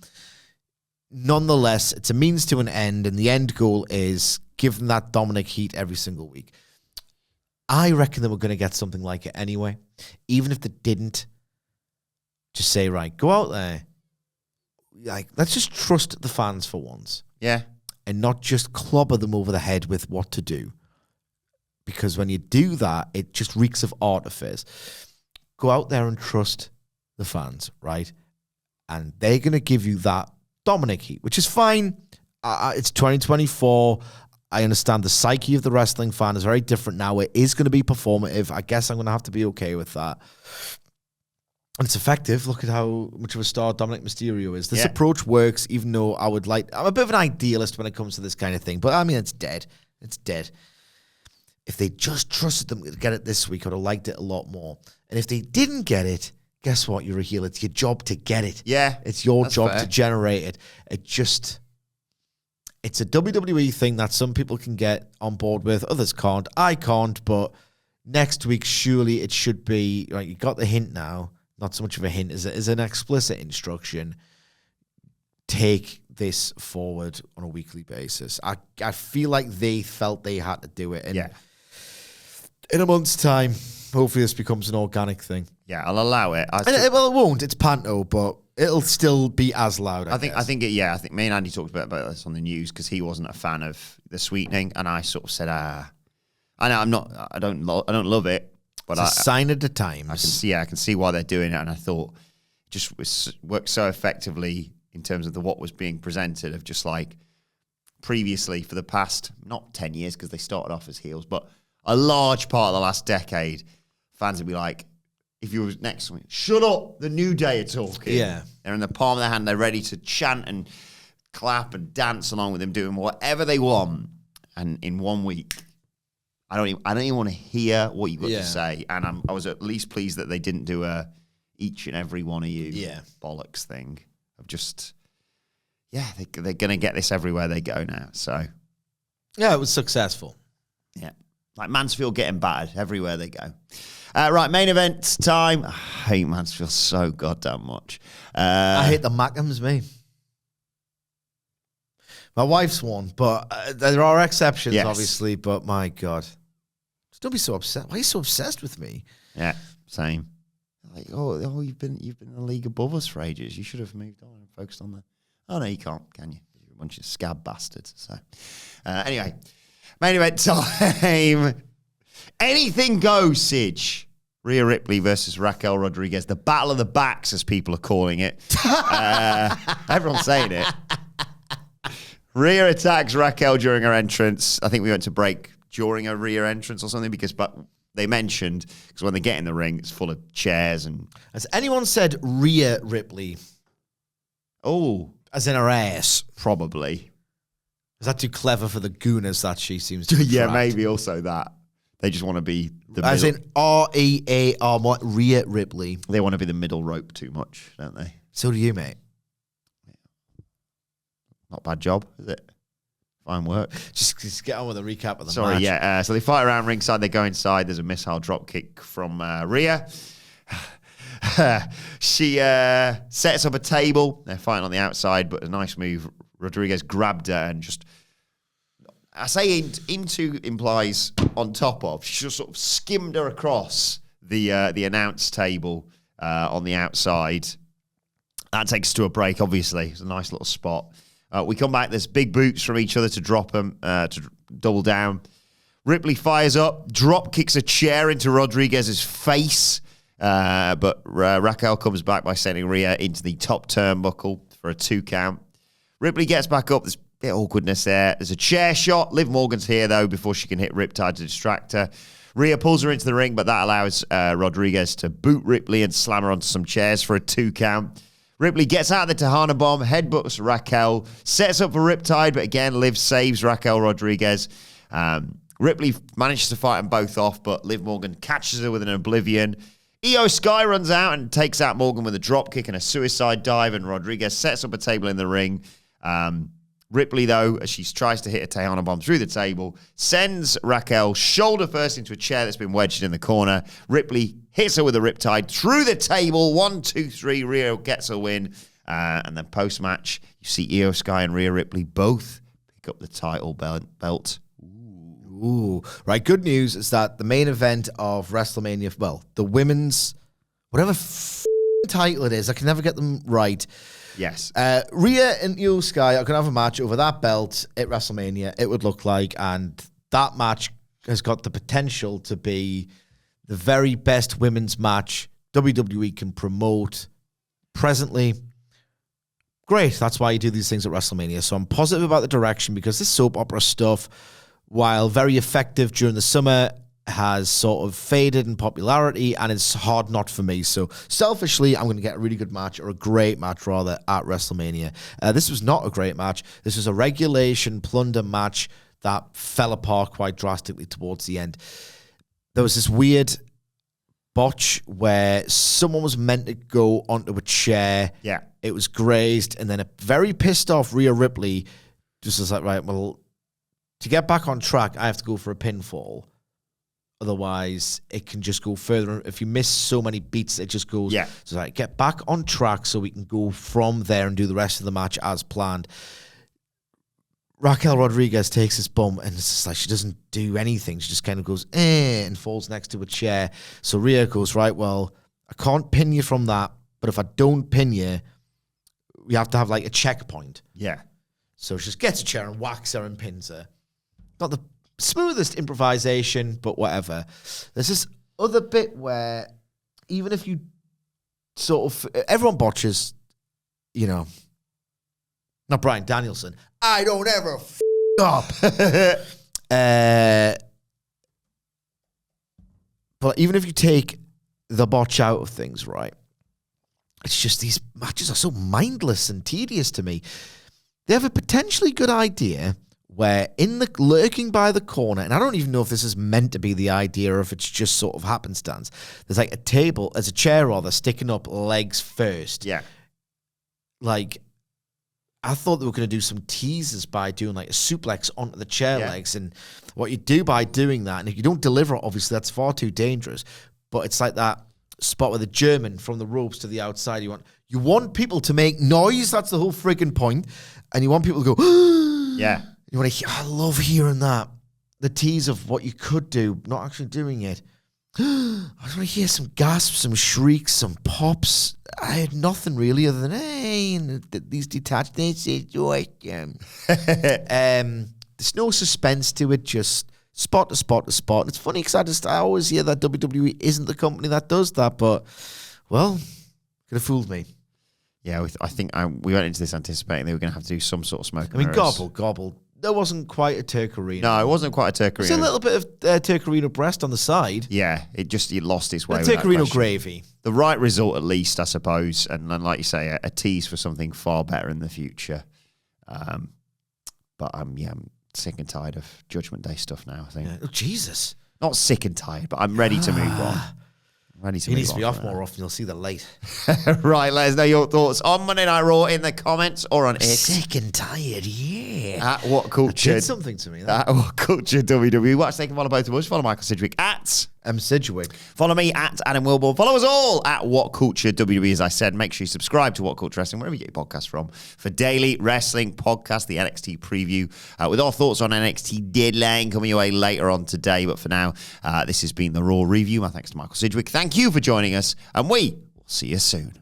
Nonetheless, it's a means to an end, and the end goal is give them that Dominic heat every single week. I reckon they were going to get something like it anyway. Even if they didn't, just say, right, go out there. Like, let's just trust the fans for once. Yeah. And not just clobber them over the head with what to do. Because when you do that, it just reeks of artifice. Go out there and trust the fans, right? And they're going to give you that Dominic heat, which is fine. It's 2024. I understand the psyche of the wrestling fan is very different now. It is going to be performative. I guess I'm going to have to be okay with that. And it's effective. Look at how much of a star Dominic Mysterio is. This approach works, even though I'm a bit of an idealist when it comes to this kind of thing. But I mean, it's dead. It's dead. If they just trusted them to get it this week, I would have liked it a lot more. And if they didn't get it, guess what? You're a heel. It's your job to get it. Yeah. It's your job to generate it. It's a WWE thing that some people can get on board with. Others can't. I can't, but next week, surely it should be, right, you got the hint now. Not so much of a hint as an explicit instruction. Take this forward on a weekly basis. I feel like they felt they had to do it. And in a month's time, hopefully this becomes an organic thing. Yeah, I'll allow it. It won't. It's panto, but it'll still be as loud. I think me and Andy talked about this on the news because he wasn't a fan of the sweetening, and I sort of said, I know I don't love it, but it's a sign of the times. I can see why they're doing it, and I thought it just worked so effectively in terms of what was being presented of just like previously for the past not 10 years because they started off as heels, but a large part of the last decade, fans would be like, if you were next to me, shut up, the New Day are talking. Yeah. They're in the palm of their hand, they're ready to chant and clap and dance along with them, doing whatever they want. And in 1 week, I don't even want to hear what you've got to say. And I was at least pleased that they didn't do a each and every one of you bollocks thing of just, they're going to get this everywhere they go now. So, yeah, it was successful. Yeah. Like Mansfield getting battered everywhere they go. Right, main event time. I hate Mansfield so goddamn much. I hate the Mackhams, me. My wife's one, but there are exceptions, obviously. But my God, just don't be so upset. Why are you so obsessed with me? Yeah, same. Like, you've been in the league above us for ages. You should have moved on and focused on the. Oh no, you can't, can you? You're a bunch of scab bastards. So, anyway, main event time. Anything goes, Sidge. Rhea Ripley versus Raquel Rodriguez. The Battle of the Backs, as people are calling it. Everyone's saying it. Rhea attacks Raquel during her entrance. I think we went to break during a Rhea entrance or something but they mentioned, because when they get in the ring, it's full of chairs. And has anyone said Rhea Ripley? Oh. As in her ass? Probably. Is that too clever for the gooners that she seems to Yeah, maybe also that. They just want to be the as middle. in R-E-A-R, Rhea Ripley. They want to be the middle rope too much, don't they? So do you, mate. Not a bad job, is it? Fine work. Just get on with the recap of the match. Yeah. So they fight around ringside. They go inside. There's a missile drop kick from Rhea. She sets up a table. They're fighting on the outside, but a nice move. Rodriguez grabbed her and just... I say into implies on top of. She just sort of skimmed her across the announce table on the outside. That takes us to a break, obviously. It's a nice little spot. We come back. There's big boots from each other to drop them, to double down. Ripley fires up, drop kicks a chair into Rodriguez's face. But Raquel comes back by sending Rhea into the top turnbuckle for a 2 count. Ripley gets back up. There's a bit of awkwardness there. There's a chair shot. Liv Morgan's here, though, before she can hit Riptide to distract her. Rhea pulls her into the ring, but that allows Rodriguez to boot Ripley and slam her onto some chairs for a 2 count. Ripley gets out of the Tejana Bomb, headbutts Raquel, sets up for Riptide, but again, Liv saves Raquel Rodriguez. Ripley manages to fight them both off, but Liv Morgan catches her with an Oblivion. Io Sky runs out and takes out Morgan with a dropkick and a suicide dive, and Rodriguez sets up a table in the ring. Ripley, though, as she tries to hit a Tejana Bomb through the table, sends Raquel shoulder first into a chair that's been wedged in the corner. Ripley hits her with a Riptide through the table. 1, 2, 3. Rhea gets a win. And then post-match, you see Io Sky and Rhea Ripley both pick up the title belt. Ooh. Right, good news is that the main event of WrestleMania, well, the women's, whatever title it is, I can never get them right. Yes. Rhea and Io Sky are going to have a match over that belt at WrestleMania, it would look like, and that match has got the potential to be the very best women's match WWE can promote presently. Great, that's why you do these things at WrestleMania. So I'm positive about the direction because this soap opera stuff, while very effective during the summer, has sort of faded in popularity, and it's hard not for me. So selfishly, I'm going to get a really good match, or a great match rather, at WrestleMania. This was not a great match. This was a regulation plunder match that fell apart quite drastically towards the end. There was this weird botch where someone was meant to go onto a chair. Yeah. It was grazed, and then a very pissed off Rhea Ripley just was like, right, well, to get back on track, I have to go for a pinfall. Otherwise, it can just go further. If you miss so many beats, it just goes. Yeah. So like, get back on track so we can go from there and do the rest of the match as planned. Raquel Rodriguez takes this bump, and it's just like she doesn't do anything. She just kind of goes, and falls next to a chair. So Rhea goes, right, well, I can't pin you from that, but if I don't pin you, we have to have like a checkpoint. Yeah. So she just gets a chair and whacks her and pins her. Not the smoothest improvisation, but whatever. There's this other bit where even if you sort of, everyone botches, you know, not Bryan Danielson. I don't ever up. But even if you take the botch out of things, right, it's just these matches are so mindless and tedious to me. They have a potentially good idea where lurking by the corner, and I don't even know if this is meant to be the idea or if it's just sort of happenstance, there's like a chair rather, sticking up legs first. Yeah. Like, I thought they were going to do some teasers by doing like a suplex onto the chair legs, and what you do by doing that, and if you don't deliver it, obviously that's far too dangerous, but it's like that spot with the German from the ropes to the outside. You want people to make noise, that's the whole freaking point, and you want people to go, yeah. You want to I love hearing that. The tease of what you could do, not actually doing it. I just want to hear some gasps, some shrieks, some pops. I had nothing really other than, hey, these detached situation. There's no suspense to it, just spot to spot to spot. And it's funny because I always hear that WWE isn't the company that does that, but, well, could have fooled me. Yeah, I think we went into this anticipating they were going to have to do some sort of smoke. I mean, gobble. There wasn't quite a Turkarino. No, it wasn't quite a Turkarino. There's a little bit of Turkarino breast on the side. Yeah, it lost its way. Turkarino gravy. The right result, at least, I suppose. And like you say, a tease for something far better in the future. But I'm sick and tired of Judgment Day stuff now, I think. Yeah. Oh, Jesus. Not sick and tired, but I'm ready to move on. He needs to be off more often. You'll see the light. Right, let us know your thoughts on Monday Night Raw in the comments or on X. Sick and tired, yeah. At WhatCulture. Did something to me. At WhatCulture WWE. Watch, they can follow both of us. Follow Michael Sidgwick at Sidgwick. Follow me at Adam Wilbourn. Follow us all at WhatCulture WWE. As I said, make sure you subscribe to WhatCulture Wrestling, wherever you get your podcasts from, for daily wrestling podcast, the NXT preview, with our thoughts on NXT Deadline coming your way later on today. But for now, this has been the Raw review. My thanks to Michael Sidgwick. Thank you for joining us, and we will see you soon.